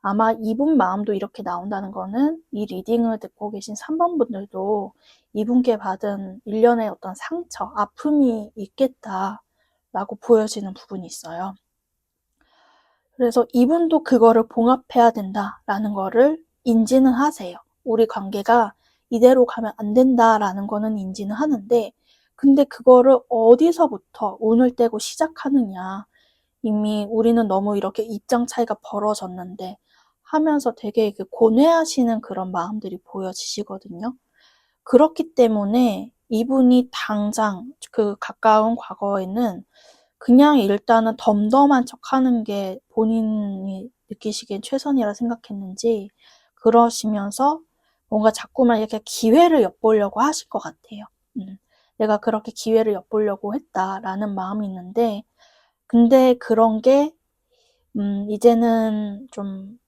아마 이분 마음도 이렇게 나온다는 거는 이 리딩을 듣고 계신 3번 분들도 이분께 받은 일련의 어떤 상처, 아픔이 있겠다라고 보여지는 부분이 있어요. 그래서 이분도 그거를 봉합해야 된다라는 거를 인지는 하세요. 우리 관계가 이대로 가면 안 된다라는 거는 인지는 하는데 근데 그거를 어디서부터 운을 떼고 시작하느냐. 이미 우리는 너무 이렇게 입장 차이가 벌어졌는데 하면서 되게 고뇌하시는 그런 마음들이 보여지시거든요. 그렇기 때문에 이분이 당장 그 가까운 과거에는 그냥 일단은 덤덤한 척하는 게 본인이 느끼시기엔 최선이라 생각했는지 그러시면서 뭔가 자꾸만 이렇게 기회를 엿보려고 하실 것 같아요. 내가 그렇게 기회를 엿보려고 했다라는 마음이 있는데 근데 그런 게 이제는 좀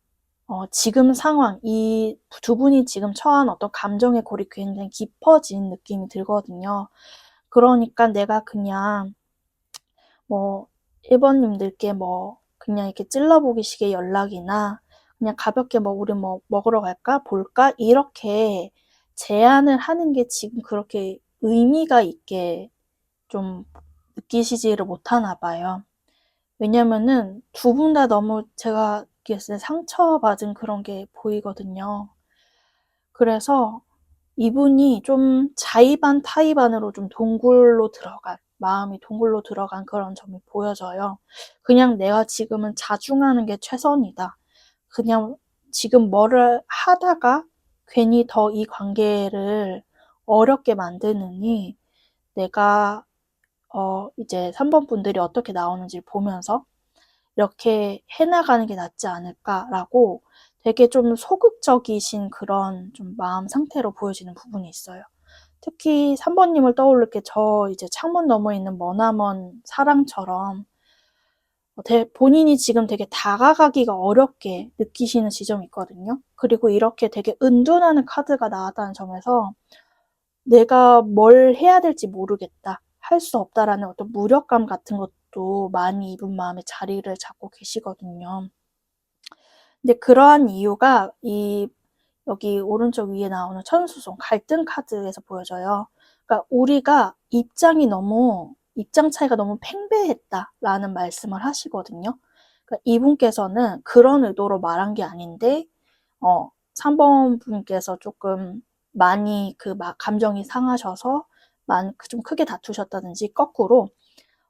지금 상황, 이 두 분이 지금 처한 어떤 감정의 골이 굉장히 깊어진 느낌이 들거든요. 그러니까 내가 그냥 뭐 1번님들께 뭐 그냥 이렇게 찔러보기식의 연락이나 그냥 가볍게 뭐 우리 뭐 먹으러 갈까? 볼까? 이렇게 제안을 하는 게 지금 그렇게 의미가 있게 좀 느끼시지를 못하나 봐요. 왜냐면은 두 분 다 너무 제가 느꼈을 때 상처받은 그런 게 보이거든요. 그래서 이분이 좀 자의반 타의반으로 좀 동굴로 들어간 마음이 동굴로 들어간 그런 점이 보여져요. 그냥 내가 지금은 자중하는 게 최선이다. 그냥 지금 뭐를 하다가 괜히 더 이 관계를 어렵게 만드느니 내가 이제 3번 분들이 어떻게 나오는지 보면서 이렇게 해나가는 게 낫지 않을까라고 되게 좀 소극적이신 그런 좀 마음 상태로 보여지는 부분이 있어요. 특히 3번님을 떠올릴 게 저 이제 창문 너머에 있는 머나먼 사랑처럼 본인이 지금 되게 다가가기가 어렵게 느끼시는 지점이 있거든요. 그리고 이렇게 되게 은둔하는 카드가 나왔다는 점에서 내가 뭘 해야 될지 모르겠다, 할 수 없다라는 어떤 무력감 같은 것도 많이 이분 마음에 자리를 잡고 계시거든요. 근데 그러한 이유가 여기 오른쪽 위에 나오는 천수송 갈등 카드에서 보여져요. 그러니까 우리가 입장 차이가 너무 팽배했다라는 말씀을 하시거든요. 그러니까 이분께서는 그런 의도로 말한 게 아닌데 3번 분께서 조금 많이 감정이 상하셔서 좀 크게 다투셨다든지 거꾸로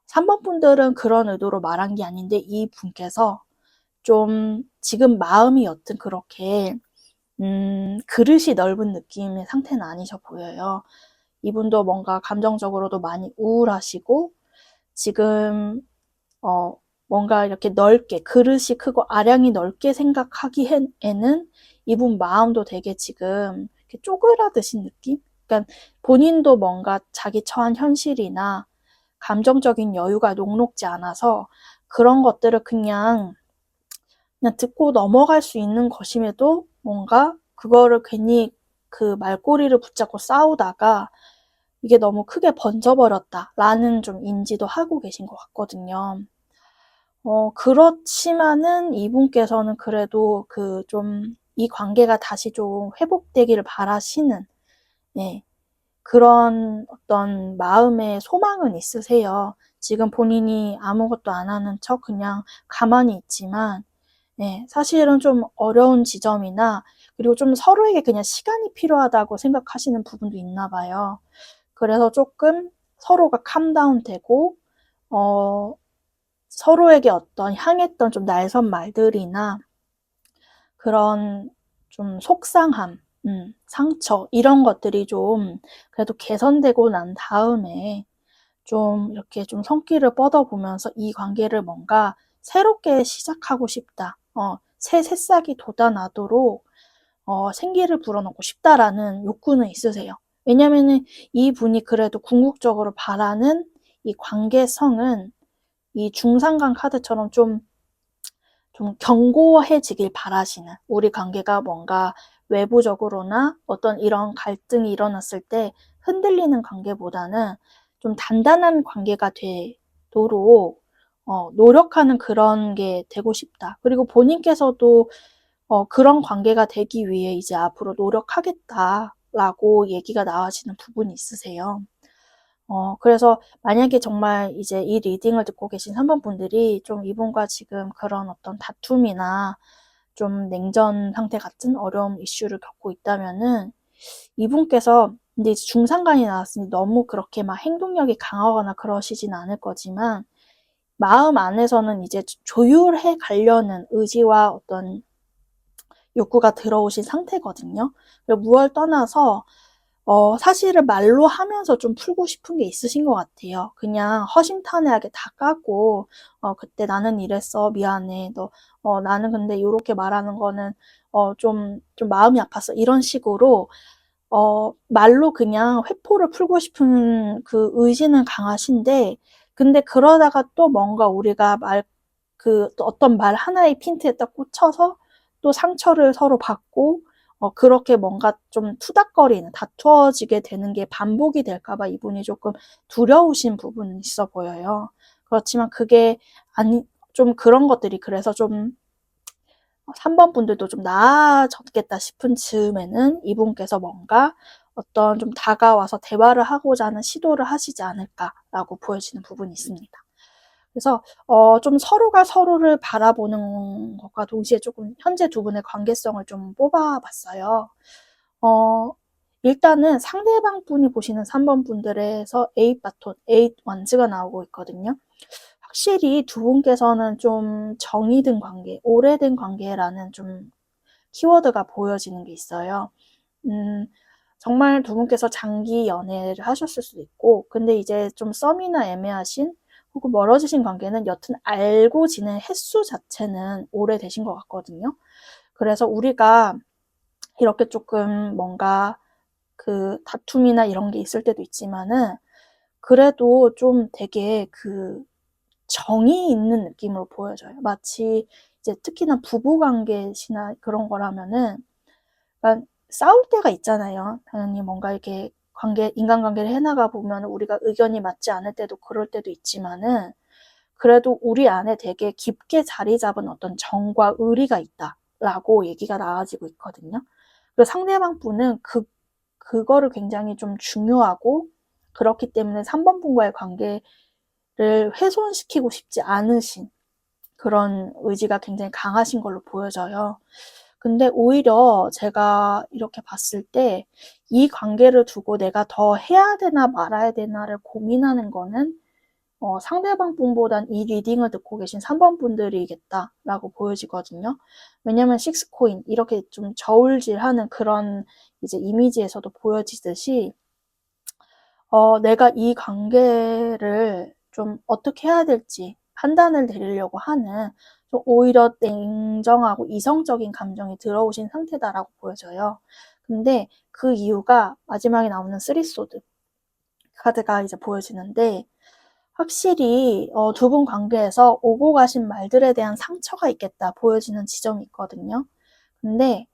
3번 분들은 그런 의도로 말한 게 아닌데 이 분께서 좀 지금 마음이 여튼 그렇게 그릇이 넓은 느낌의 상태는 아니셔 보여요. 이분도 뭔가 감정적으로도 많이 우울하시고 지금 뭔가 이렇게 넓게 그릇이 크고 아량이 넓게 생각하기에는 이분 마음도 되게 지금 이렇게 쪼그라드신 느낌? 그러니까 본인도 뭔가 자기 처한 현실이나 감정적인 여유가 녹록지 않아서 그런 것들을 그냥 듣고 넘어갈 수 있는 것임에도 뭔가 그거를 괜히 그 말꼬리를 붙잡고 싸우다가 이게 너무 크게 번져버렸다라는 좀 인지도 하고 계신 것 같거든요. 그렇지만은 이분께서는 그래도 이 관계가 다시 좀 회복되기를 바라시는, 네, 그런 어떤 마음의 소망은 있으세요. 지금 본인이 아무것도 안 하는 척 그냥 가만히 있지만, 네, 사실은 좀 어려운 지점이나 그리고 좀 서로에게 그냥 시간이 필요하다고 생각하시는 부분도 있나 봐요. 그래서 조금 서로가 캄다운 되고 서로에게 어떤 향했던 좀 날선 말들이나 그런 좀 속상함, 상처 이런 것들이 좀 그래도 개선되고 난 다음에 좀 이렇게 좀 손길을 뻗어보면서 이 관계를 뭔가 새롭게 시작하고 싶다. 새 새싹이 돋아나도록 생기를 불어넣고 싶다라는 욕구는 있으세요. 왜냐면은 이분이 그래도 궁극적으로 바라는 이 관계성은 이 중상간 카드처럼 좀 견고해지길 바라시는, 우리 관계가 뭔가 외부적으로나 어떤 이런 갈등이 일어났을 때 흔들리는 관계보다는 좀 단단한 관계가 되도록 노력하는 그런 게 되고 싶다. 그리고 본인께서도 그런 관계가 되기 위해 이제 앞으로 노력하겠다라고 얘기가 나와지는 부분이 있으세요. 그래서 만약에 정말 이제 이 리딩을 듣고 계신 3번 분들이 좀 이분과 지금 그런 어떤 다툼이나 좀 냉전 상태 같은 어려움 이슈를 겪고 있다면은 이분께서 근데 이제 중상간이 나왔으니 너무 그렇게 막 행동력이 강하거나 그러시진 않을 거지만 마음 안에서는 이제 조율해 가려는 의지와 어떤 욕구가 들어오신 상태거든요. 무얼 떠나서 사실은 말로 하면서 좀 풀고 싶은 게 있으신 것 같아요. 그냥 허심탄회하게 다 까고 그때 나는 이랬어. 미안해. 나는 근데 요렇게 말하는 거는 좀 마음이 아팠어. 이런 식으로 말로 그냥 회포를 풀고 싶은 그 의지는 강하신데 근데 그러다가 또 뭔가 우리가 또 어떤 말 하나의 핀트에 딱 꽂혀서 또 상처를 서로 받고 그렇게 뭔가 좀 투닥거리는, 다투어지게 되는 게 반복이 될까 봐 이분이 조금 두려우신 부분은 있어 보여요. 그렇지만 그게 좀 그런 것들이 그래서 좀 3번 분들도 좀 나아졌겠다 싶은 즈음에는 이분께서 뭔가 어떤 좀 다가와서 대화를 하고자 하는 시도를 하시지 않을까라고 보여지는 부분이 있습니다. 그래서 좀 서로가 서로를 바라보는 것과 동시에 조금 현재 두 분의 관계성을 좀 뽑아봤어요. 일단은 상대방 분이 보시는 3번 분들에서 8 바톤, 8 원즈가 나오고 있거든요. 확실히 두 분께서는 좀 정이 든 관계, 오래된 관계라는 좀 키워드가 보여지는 게 있어요. 정말 두 분께서 장기 연애를 하셨을 수도 있고, 근데 이제 좀 썸이나 애매하신 혹은 멀어지신 관계는 여튼 알고 지낸 횟수 자체는 오래되신 것 같거든요. 그래서 우리가 이렇게 조금 뭔가 그 다툼이나 이런 게 있을 때도 있지만은 그래도 좀 되게 그 정이 있는 느낌으로 보여져요. 마치 이제 특히나 부부관계시나 그런 거라면은 그러니까 싸울 때가 있잖아요. 당연히 뭔가 이렇게 인간관계를 해나가 보면 우리가 의견이 맞지 않을 때도 그럴 때도 있지만은 그래도 우리 안에 되게 깊게 자리 잡은 어떤 정과 의리가 있다라고 얘기가 나와지고 있거든요. 그리고 상대방 분은 그거를 굉장히 좀 중요하고 그렇기 때문에 3번 분과의 관계를 훼손시키고 싶지 않으신 그런 의지가 굉장히 강하신 걸로 보여져요. 근데 오히려 제가 이렇게 봤을 때 이 관계를 두고 내가 더 해야 되나 말아야 되나를 고민하는 거는 상대방 분보단 이 리딩을 듣고 계신 3번 분들이겠다라고 보여지거든요. 왜냐면 6코인 이렇게 좀 저울질하는 그런 이제 이미지에서도 보여지듯이 내가 이 관계를 좀 어떻게 해야 될지 판단을 내리려고 하는 좀 오히려 냉정하고 이성적인 감정이 들어오신 상태다라고 보여져요. 근데 그 이유가 마지막에 나오는 3소드 카드가 이제 보여지는데 확실히 두 분 관계에서 오고 가신 말들에 대한 상처가 있겠다 보여지는 지점이 있거든요. 근데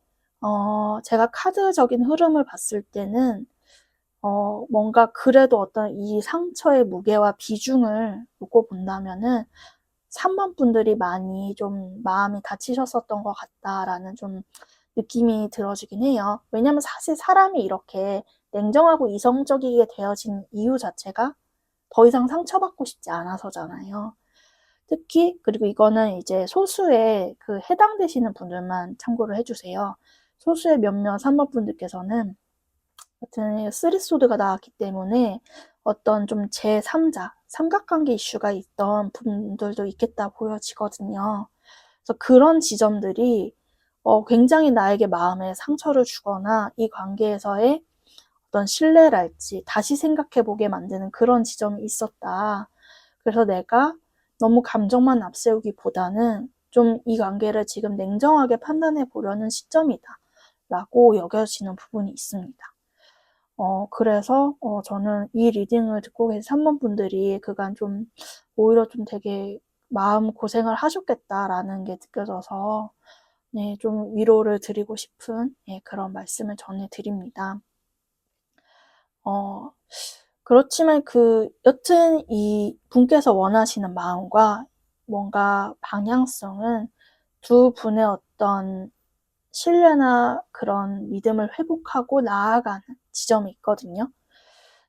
제가 카드적인 흐름을 봤을 때는 뭔가 그래도 어떤 이 상처의 무게와 비중을 놓고 본다면은 3번 분들이 많이 좀 마음이 다치셨었던 것 같다라는 좀 느낌이 들어지긴 해요. 왜냐면 사실 사람이 이렇게 냉정하고 이성적이게 되어진 이유 자체가 더 이상 상처받고 싶지 않아서잖아요. 특히 그리고 이거는 이제 소수의 그 해당되시는 분들만 참고를 해주세요. 소수의 몇몇 3번 분들께서는 같은 쓰리소드가 나왔기 때문에 어떤 좀 제3자, 삼각관계 이슈가 있던 분들도 있겠다 보여지거든요. 그래서 그런 지점들이 굉장히 나에게 마음에 상처를 주거나 이 관계에서의 어떤 신뢰랄지 다시 생각해보게 만드는 그런 지점이 있었다. 그래서 내가 너무 감정만 앞세우기보다는 좀 이 관계를 지금 냉정하게 판단해 보려는 시점이다. 라고 여겨지는 부분이 있습니다. 그래서 저는 이 리딩을 듣고 계신 3번 분들이 그간 좀 오히려 좀 되게 마음 고생을 하셨겠다라는 게 느껴져서 네, 좀 위로를 드리고 싶은 그런 말씀을 전해드립니다. 그렇지만 여튼 이 분께서 원하시는 마음과 뭔가 방향성은 두 분의 어떤 신뢰나 그런 믿음을 회복하고 나아가는 지점이 있거든요.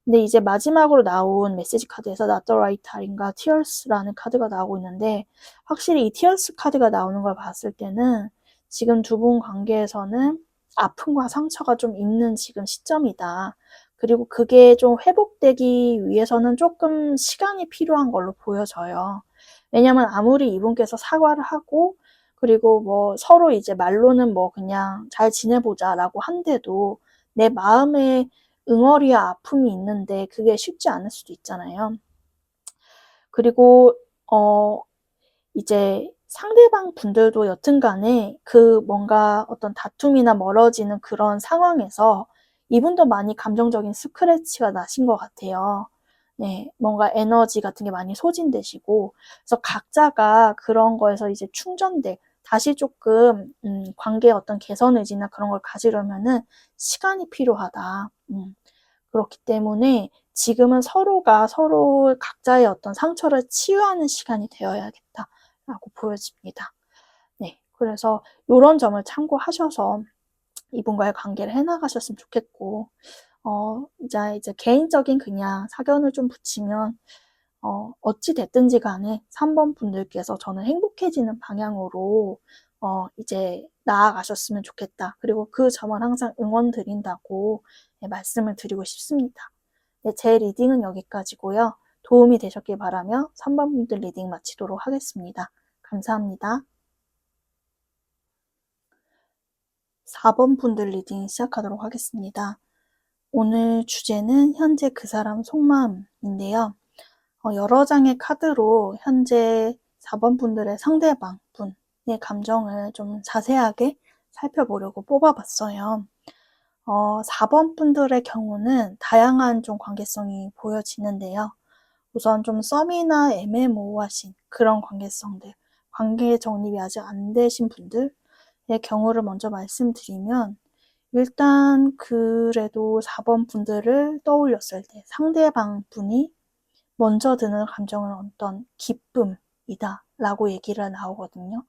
근데 이제 마지막으로 나온 메시지 카드에서 Not the right time과 Tears라는 카드가 나오고 있는데 확실히 이 Tears 카드가 나오는 걸 봤을 때는 지금 두 분 관계에서는 아픔과 상처가 좀 있는 지금 시점이다. 그리고 그게 좀 회복되기 위해서는 조금 시간이 필요한 걸로 보여져요. 왜냐면 아무리 이분께서 사과를 하고 그리고 뭐 서로 이제 말로는 뭐 그냥 잘 지내보자라고 한데도 내 마음에 응어리와 아픔이 있는데 그게 쉽지 않을 수도 있잖아요. 그리고 이제 상대방 분들도 여튼간에 그 뭔가 어떤 다툼이나 멀어지는 그런 상황에서 이분도 많이 감정적인 스크래치가 나신 것 같아요. 네, 뭔가 에너지 같은 게 많이 소진되시고, 그래서 각자가 그런 거에서 이제 충전될, 다시 조금, 관계의 어떤 개선 의지나 그런 걸 가지려면은 시간이 필요하다. 그렇기 때문에 지금은 서로가 서로 각자의 어떤 상처를 치유하는 시간이 되어야겠다라고 보여집니다. 네, 그래서 이런 점을 참고하셔서 이분과의 관계를 해나가셨으면 좋겠고, 이제 개인적인 그냥 사견을 좀 붙이면, 어찌 됐든지 간에 3번 분들께서 저는 행복해지는 방향으로, 이제 나아가셨으면 좋겠다. 그리고 그 점은 항상 응원 드린다고 말씀을 드리고 싶습니다. 네, 제 리딩은 여기까지고요. 도움이 되셨길 바라며 3번 분들 리딩 마치도록 하겠습니다. 감사합니다. 4번 분들 리딩 시작하도록 하겠습니다. 오늘 주제는 현재 그 사람 속마음인데요. 여러 장의 카드로 현재 4번 분들의 상대방 분의 감정을 좀 자세하게 살펴보려고 뽑아봤어요. 4번 분들의 경우는 다양한 좀 관계성이 보여지는데요. 우선 좀 썸이나 애매모호하신 그런 관계성들, 관계 정립이 아직 안 되신 분들의 경우를 먼저 말씀드리면 일단 그래도 4번 분들을 떠올렸을 때 상대방 분이 먼저 드는 감정은 어떤 기쁨이다 라고 얘기를 나오거든요.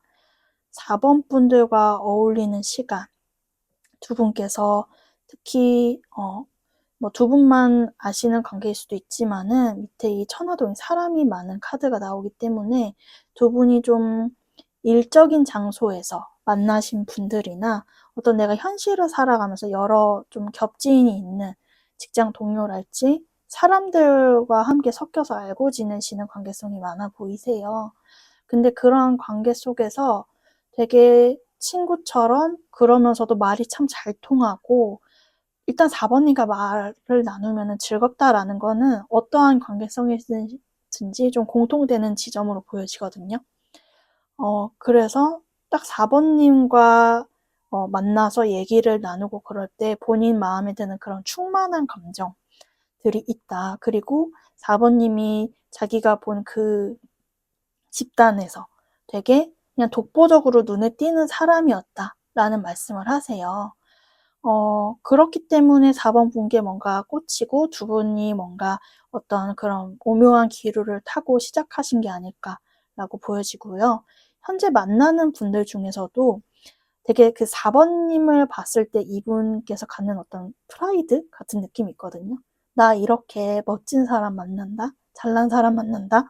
4번 분들과 어울리는 시간, 두 분께서 특히 뭐 두 분만 아시는 관계일 수도 있지만은 밑에 이 천하동인 사람이 많은 카드가 나오기 때문에 두 분이 좀 일적인 장소에서 만나신 분들이나 어떤 내가 현실을 살아가면서 여러 좀 겹지인이 있는 직장 동료랄지 사람들과 함께 섞여서 알고 지내시는 관계성이 많아 보이세요. 근데 그런 관계 속에서 되게 친구처럼 그러면서도 말이 참 잘 통하고 일단 4번님과 말을 나누면 즐겁다라는 거는 어떠한 관계성이든지 좀 공통되는 지점으로 보여지거든요. 그래서 딱 4번님과 만나서 얘기를 나누고 그럴 때 본인 마음에 드는 그런 충만한 감정들이 있다. 그리고 4번님이 자기가 본 그 집단에서 되게 그냥 독보적으로 눈에 띄는 사람이었다라는 말씀을 하세요. 그렇기 때문에 4번 분께 뭔가 꽂히고 두 분이 뭔가 어떤 그런 오묘한 기류를 타고 시작하신 게 아닐까라고 보여지고요. 현재 만나는 분들 중에서도 되게 그 4번님을 봤을 때 이분께서 갖는 어떤 프라이드 같은 느낌이 있거든요. 나 이렇게 멋진 사람 만난다, 잘난 사람 만난다,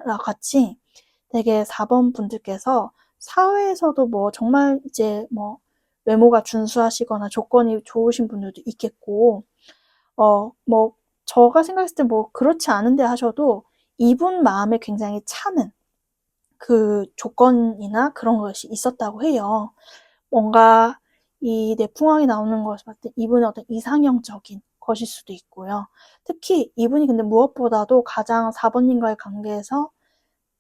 라 같이 되게 4번 분들께서 사회에서도 뭐 정말 이제 뭐 외모가 준수하시거나 조건이 좋으신 분들도 있겠고, 뭐 제가 생각했을 때 뭐 그렇지 않은데 하셔도 이분 마음에 굉장히 차는 그 조건이나 그런 것이 있었다고 해요. 뭔가 이 내풍왕이 나오는 것을 봤을 때 이분의 어떤 이상형적인 것일 수도 있고요. 특히 이분이 근데 무엇보다도 가장 4번님과의 관계에서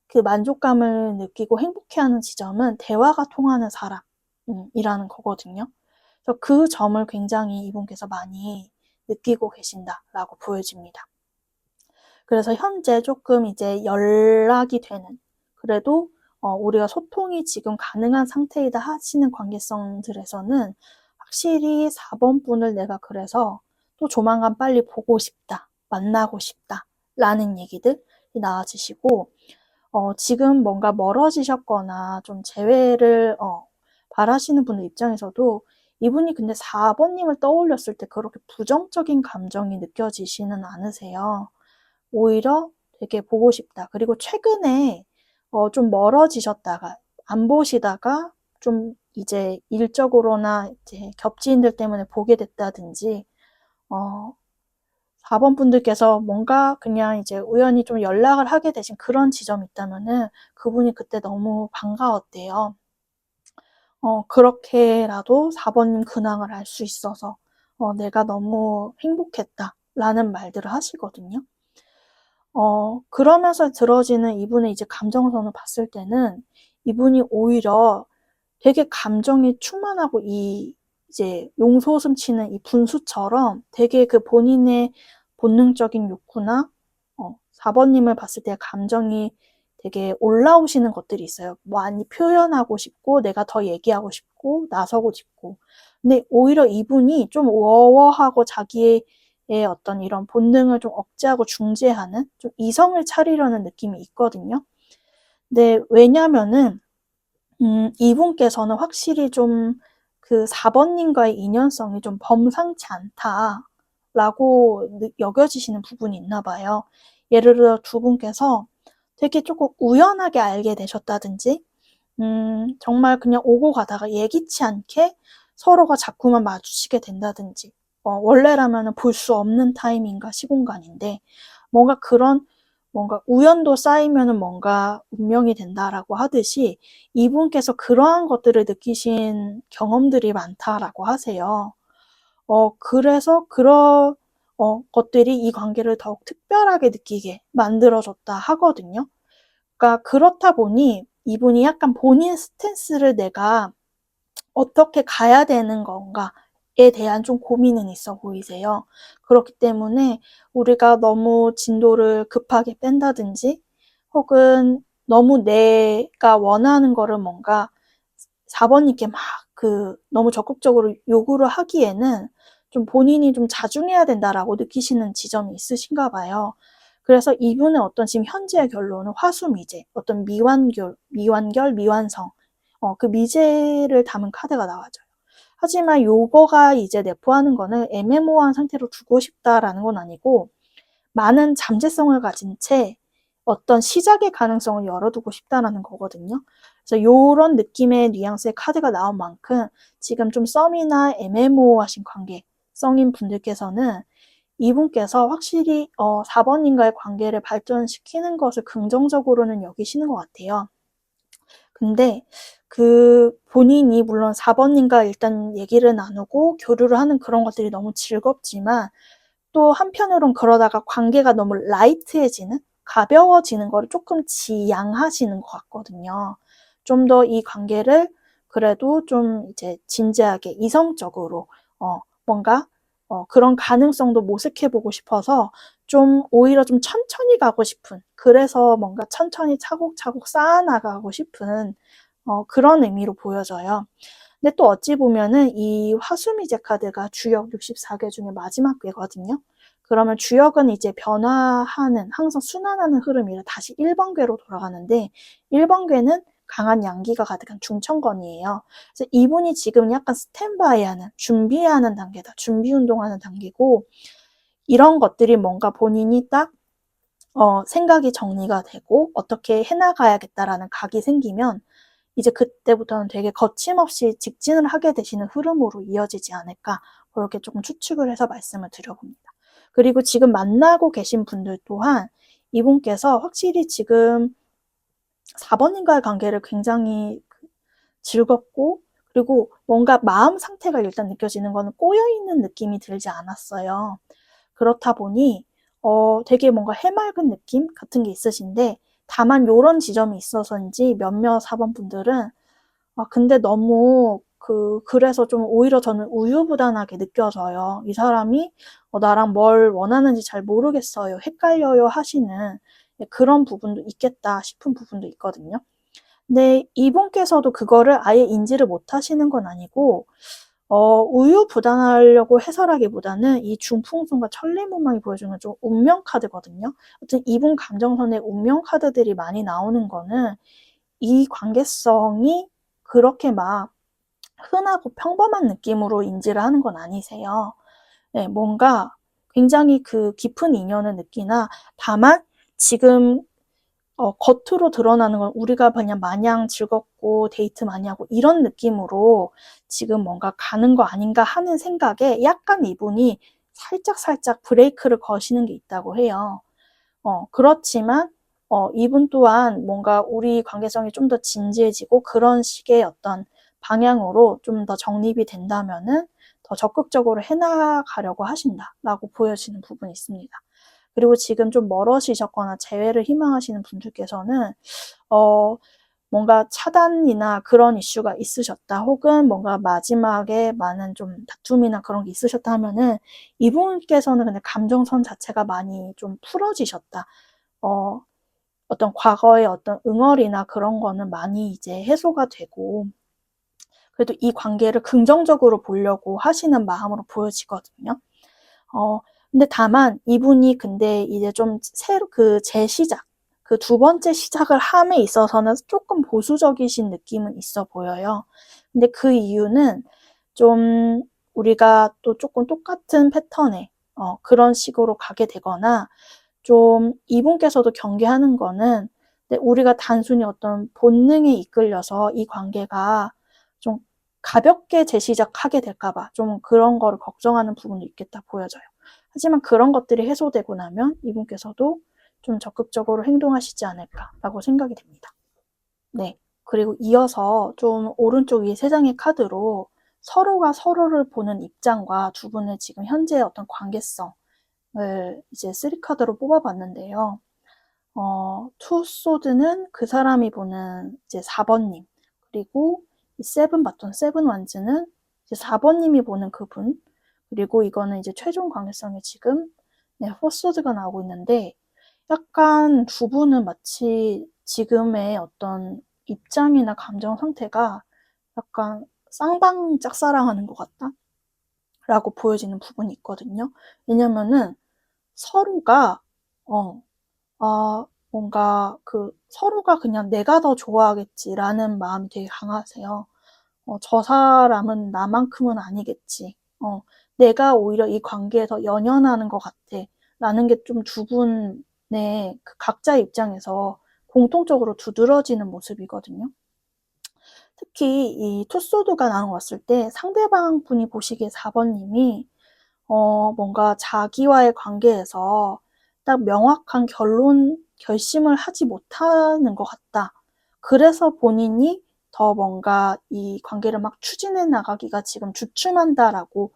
그 만족감을 느끼고 행복해하는 지점은 대화가 통하는 사람이라는 거거든요. 그래서 그 점을 굉장히 이분께서 많이 느끼고 계신다라고 보여집니다. 그래서 현재 조금 이제 연락이 되는, 그래도 우리가 소통이 지금 가능한 상태이다 하시는 관계성들에서는 확실히 4번 분을 내가 그래서 또 조만간 빨리 보고 싶다, 만나고 싶다 라는 얘기들이 나와주시고, 지금 뭔가 멀어지셨거나 좀 재회를 바라시는 분들 입장에서도 이분이 근데 4번님을 떠올렸을 때 그렇게 부정적인 감정이 느껴지지는 않으세요. 오히려 되게 보고 싶다. 그리고 최근에 좀 멀어지셨다가 안 보시다가 좀 이제 일적으로나 이제 겹지인들 때문에 보게 됐다든지 4번 분들께서 뭔가 그냥 이제 우연히 좀 연락을 하게 되신 그런 지점이 있다면은 그분이 그때 너무 반가웠대요. 그렇게라도 4번님 근황을 알 수 있어서 내가 너무 행복했다라는 말들을 하시거든요. 그러면서 들어지는 이분의 이제 감정선을 봤을 때는 이분이 오히려 되게 감정이 충만하고 이제 용솟음 치는 이 분수처럼 되게 그 본인의 본능적인 욕구나 4번님을 봤을 때 감정이 되게 올라오시는 것들이 있어요. 많이 표현하고 싶고 내가 더 얘기하고 싶고 나서고 싶고. 근데 오히려 이분이 좀 워워하고 자기의 어떤 이런 본능을 좀 억제하고 중재하는 좀 이성을 차리려는 느낌이 있거든요. 근데 왜냐면은 이분께서는 확실히 좀 그 4번님과의 인연성이 좀 범상치 않다라고 여겨지시는 부분이 있나 봐요. 예를 들어 두 분께서 되게 조금 우연하게 알게 되셨다든지, 정말 그냥 오고 가다가 예기치 않게 서로가 자꾸만 마주치게 된다든지, 원래라면 볼 수 없는 타이밍과 시공간인데, 뭔가 그런 뭔가 우연도 쌓이면은 뭔가 운명이 된다라고 하듯이 이분께서 그러한 것들을 느끼신 경험들이 많다라고 하세요. 그래서 그런 것들이 이 관계를 더욱 특별하게 느끼게 만들어줬다 하거든요. 그러니까 그렇다 보니 이분이 약간 본인 스탠스를 내가 어떻게 가야 되는 건가에 대한 좀 고민은 있어 보이세요. 그렇기 때문에 우리가 너무 진도를 급하게 뺀다든지 혹은 너무 내가 원하는 거를 뭔가 4번님께 막 너무 적극적으로 요구를 하기에는 좀 본인이 좀 자중해야 된다라고 느끼시는 지점이 있으신가 봐요. 그래서 이분의 어떤 지금 현재의 결론은 화수미제, 어떤 미완성, 그 미제를 담은 카드가 나와줘요. 하지만 요거가 이제 내포하는 거는 애매모호한 상태로 두고 싶다라는 건 아니고 많은 잠재성을 가진 채 어떤 시작의 가능성을 열어두고 싶다라는 거거든요. 그래서 요런 느낌의 뉘앙스의 카드가 나온 만큼 지금 좀 썸이나 애매모호하신 관계성인 분들께서는 이분께서 확실히 4번님과의 관계를 발전시키는 것을 긍정적으로는 여기시는 것 같아요. 근데 본인이 물론 4번님과 일단 얘기를 나누고 교류를 하는 그런 것들이 너무 즐겁지만 또 한편으론 그러다가 관계가 너무 라이트해지는, 가벼워지는 거를 조금 지양하시는 것 같거든요. 좀 더 이 관계를 그래도 좀 이제 진지하게 이성적으로 뭔가 그런 가능성도 모색해보고 싶어서 좀 오히려 좀 천천히 가고 싶은, 그래서 뭔가 천천히 차곡차곡 쌓아나가고 싶은 그런 의미로 보여져요. 근데 또 어찌 보면은 이 화수미제 카드가 주역 64개 중에 마지막 궤거든요. 그러면 주역은 이제 변화하는, 항상 순환하는 흐름이라 다시 1번 궤로 돌아가는데 1번 궤는 강한 양기가 가득한 중천권이에요. 그래서 이분이 지금 약간 스탠바이하는, 준비하는 단계다. 준비 운동하는 단계고 이런 것들이 뭔가 본인이 딱 생각이 정리가 되고 어떻게 해나가야겠다라는 각이 생기면 이제 그때부터는 되게 거침없이 직진을 하게 되시는 흐름으로 이어지지 않을까 그렇게 조금 추측을 해서 말씀을 드려봅니다. 그리고 지금 만나고 계신 분들 또한 이분께서 확실히 지금 4번님과의 관계를 굉장히 즐겁고 그리고 뭔가 마음 상태가 일단 느껴지는 거는 꼬여있는 느낌이 들지 않았어요. 그렇다 보니 되게 뭔가 해맑은 느낌 같은 게 있으신데 다만 요런 지점이 있어서인지 몇몇 4번 분들은 근데 너무 그래서 좀 오히려 저는 우유부단하게 느껴져요. 이 사람이 나랑 뭘 원하는지 잘 모르겠어요. 헷갈려요 하시는 그런 부분도 있겠다 싶은 부분도 있거든요. 근데 이분께서도 그거를 아예 인지를 못 하시는 건 아니고 우유부단하려고 해서라기보다는 이 중풍선과 천리무망이 보여주는 좀 운명 카드거든요. 아무튼 이분 감정선의 운명 카드들이 많이 나오는 거는 이 관계성이 그렇게 막 흔하고 평범한 느낌으로 인지를 하는 건 아니세요. 네, 뭔가 굉장히 깊은 인연을 느끼나 다만 지금 겉으로 드러나는 건 우리가 그냥 마냥 즐겁고 데이트 많이 하고 이런 느낌으로 지금 뭔가 가는 거 아닌가 하는 생각에 약간 이분이 살짝 브레이크를 거시는 게 있다고 해요. 그렇지만 이분 또한 뭔가 우리 관계성이 좀 더 진지해지고 그런 식의 어떤 방향으로 좀 더 정립이 된다면은 더 적극적으로 해나가려고 하신다라고 보여지는 부분이 있습니다. 그리고 지금 좀 멀어지셨거나 재회를 희망하시는 분들께서는 뭔가 차단이나 그런 이슈가 있으셨다 혹은 뭔가 마지막에 많은 좀 다툼이나 그런 게 있으셨다 하면은 이분께서는 근데 감정선 자체가 많이 좀 풀어지셨다. 어떤 과거의 어떤 응어리나 그런 거는 많이 이제 해소가 되고 그래도 이 관계를 긍정적으로 보려고 하시는 마음으로 보여지거든요. 근데 다만 이분이 근데 이제 좀 새로 재시작, 두 번째 시작을 함에 있어서는 조금 보수적이신 느낌은 있어 보여요. 근데 그 이유는 좀 우리가 또 조금 똑같은 패턴에 그런 식으로 가게 되거나 좀 이분께서도 경계하는 거는 우리가 단순히 어떤 본능에 이끌려서 이 관계가 좀 가볍게 재시작하게 될까 봐 좀 그런 거를 걱정하는 부분도 있겠다 보여져요. 하지만 그런 것들이 해소되고 나면 이분께서도 좀 적극적으로 행동하시지 않을까라고 생각이 됩니다. 네. 그리고 이어서 좀 오른쪽 위 3장의 카드로 서로가 서로를 보는 입장과 두 분의 지금 현재의 어떤 관계성을 이제 3카드로 뽑아봤는데요. 투소드는 그 사람이 보는 이제 4번님, 그리고 이 세븐 바톤, 세븐 완즈는 이제 4번님이 보는 그분, 그리고 이거는 이제 최종 관계성에 지금 포소드가 나오고 있는데 약간 두 분은 마치 지금의 어떤 입장이나 감정 상태가 약간 쌍방 짝사랑하는 것 같다? 라고 보여지는 부분이 있거든요. 왜냐면은 서로가 뭔가 서로가 그냥 내가 더 좋아하겠지라는 마음이 되게 강하세요. 저 사람은 나만큼은 아니겠지. 내가 오히려 이 관계에서 연연하는 것 같아. 라는 게 좀 두 분의 각자의 입장에서 공통적으로 두드러지는 모습이거든요. 특히 이 투소드가 나왔을 때 상대방 분이 보시기에 4번님이 뭔가 자기와의 관계에서 딱 명확한 결심을 하지 못하는 것 같다. 그래서 본인이 더 뭔가 이 관계를 막 추진해 나가기가 지금 주춤한다라고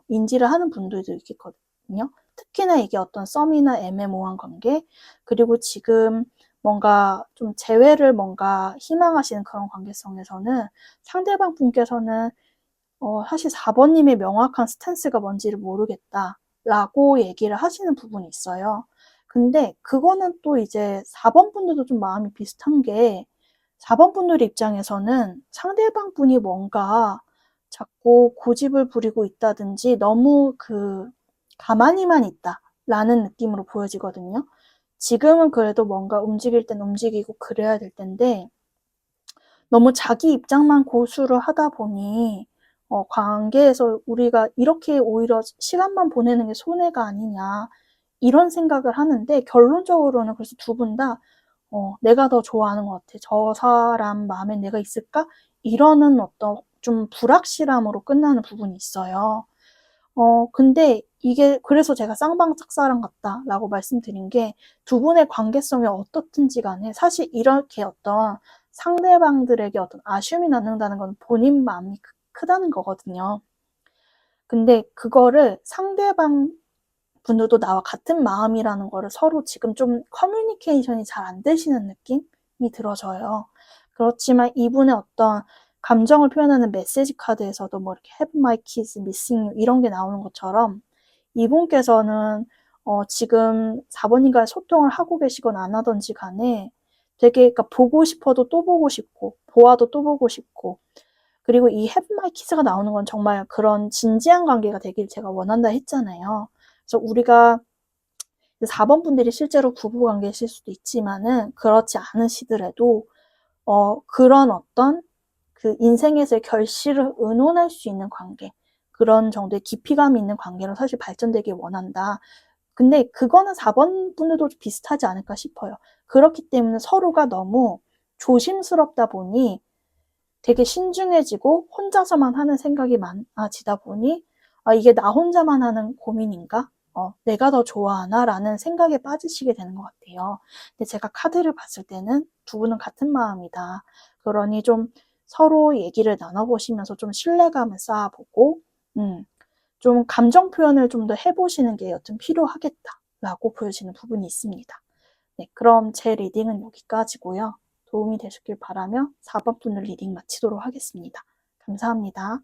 인지를 하는 분들도 있겠거든요. 특히나 이게 어떤 썸이나 애매모호한 관계, 그리고 지금 뭔가 좀 재회를 뭔가 희망하시는 그런 관계성에서는 상대방 분께서는 사실 4번님의 명확한 스탠스가 뭔지를 모르겠다라고 얘기를 하시는 부분이 있어요. 근데 그거는 또 이제 4번 분들도 좀 마음이 비슷한 게 4번 분들의 입장에서는 상대방 분이 뭔가 자꾸 고집을 부리고 있다든지 너무 가만히만 있다라는 느낌으로 보여지거든요. 지금은 그래도 뭔가 움직일 땐 움직이고 그래야 될 텐데 너무 자기 입장만 고수를 하다 보니 관계에서 우리가 이렇게 오히려 시간만 보내는 게 손해가 아니냐 이런 생각을 하는데 결론적으로는 그래서 두 분 다 내가 더 좋아하는 것 같아. 저 사람 마음에 내가 있을까? 이러는 어떤 좀 불확실함으로 끝나는 부분이 있어요. 근데 이게 그래서 제가 쌍방짝사랑 같다라고 말씀드린 게 두 분의 관계성이 어떻든지 간에 사실 이렇게 어떤 상대방들에게 어떤 아쉬움이 남는다는 건 본인 마음이 크다는 거거든요. 근데 그거를 상대방 분들도 나와 같은 마음이라는 거를 서로 지금 좀 커뮤니케이션이 잘 안 되시는 느낌이 들어져요. 그렇지만 이분의 어떤 감정을 표현하는 메시지 카드에서도 뭐 이렇게 have my kids missing you 이런 게 나오는 것처럼 이분께서는 지금 4번님과 소통을 하고 계시건 안 하던지 간에 되게 그러니까 보고 싶어도 또 보고 싶고 보아도 또 보고 싶고 그리고 이 have my kids가 나오는 건 정말 그런 진지한 관계가 되길 제가 원한다 했잖아요. 그래서 우리가 4번 분들이 실제로 부부 관계이실 수도 있지만은 그렇지 않으시더라도 그런 어떤 그 인생에서의 결실을 의논할 수 있는 관계, 그런 정도의 깊이감이 있는 관계로 사실 발전되길 원한다. 근데 그거는 4번 분들도 비슷하지 않을까 싶어요. 그렇기 때문에 서로가 너무 조심스럽다 보니 되게 신중해지고 혼자서만 하는 생각이 많아지다 보니 이게 나 혼자만 하는 고민인가? 내가 더 좋아하나? 라는 생각에 빠지시게 되는 것 같아요. 근데 제가 카드를 봤을 때는 두 분은 같은 마음이다. 그러니 좀 서로 얘기를 나눠보시면서 좀 신뢰감을 쌓아보고, 좀 감정 표현을 좀 더 해보시는 게 여튼 필요하겠다라고 보여지는 부분이 있습니다. 네, 그럼 제 리딩은 여기까지고요. 도움이 되셨길 바라며 4번 분을 리딩 마치도록 하겠습니다. 감사합니다.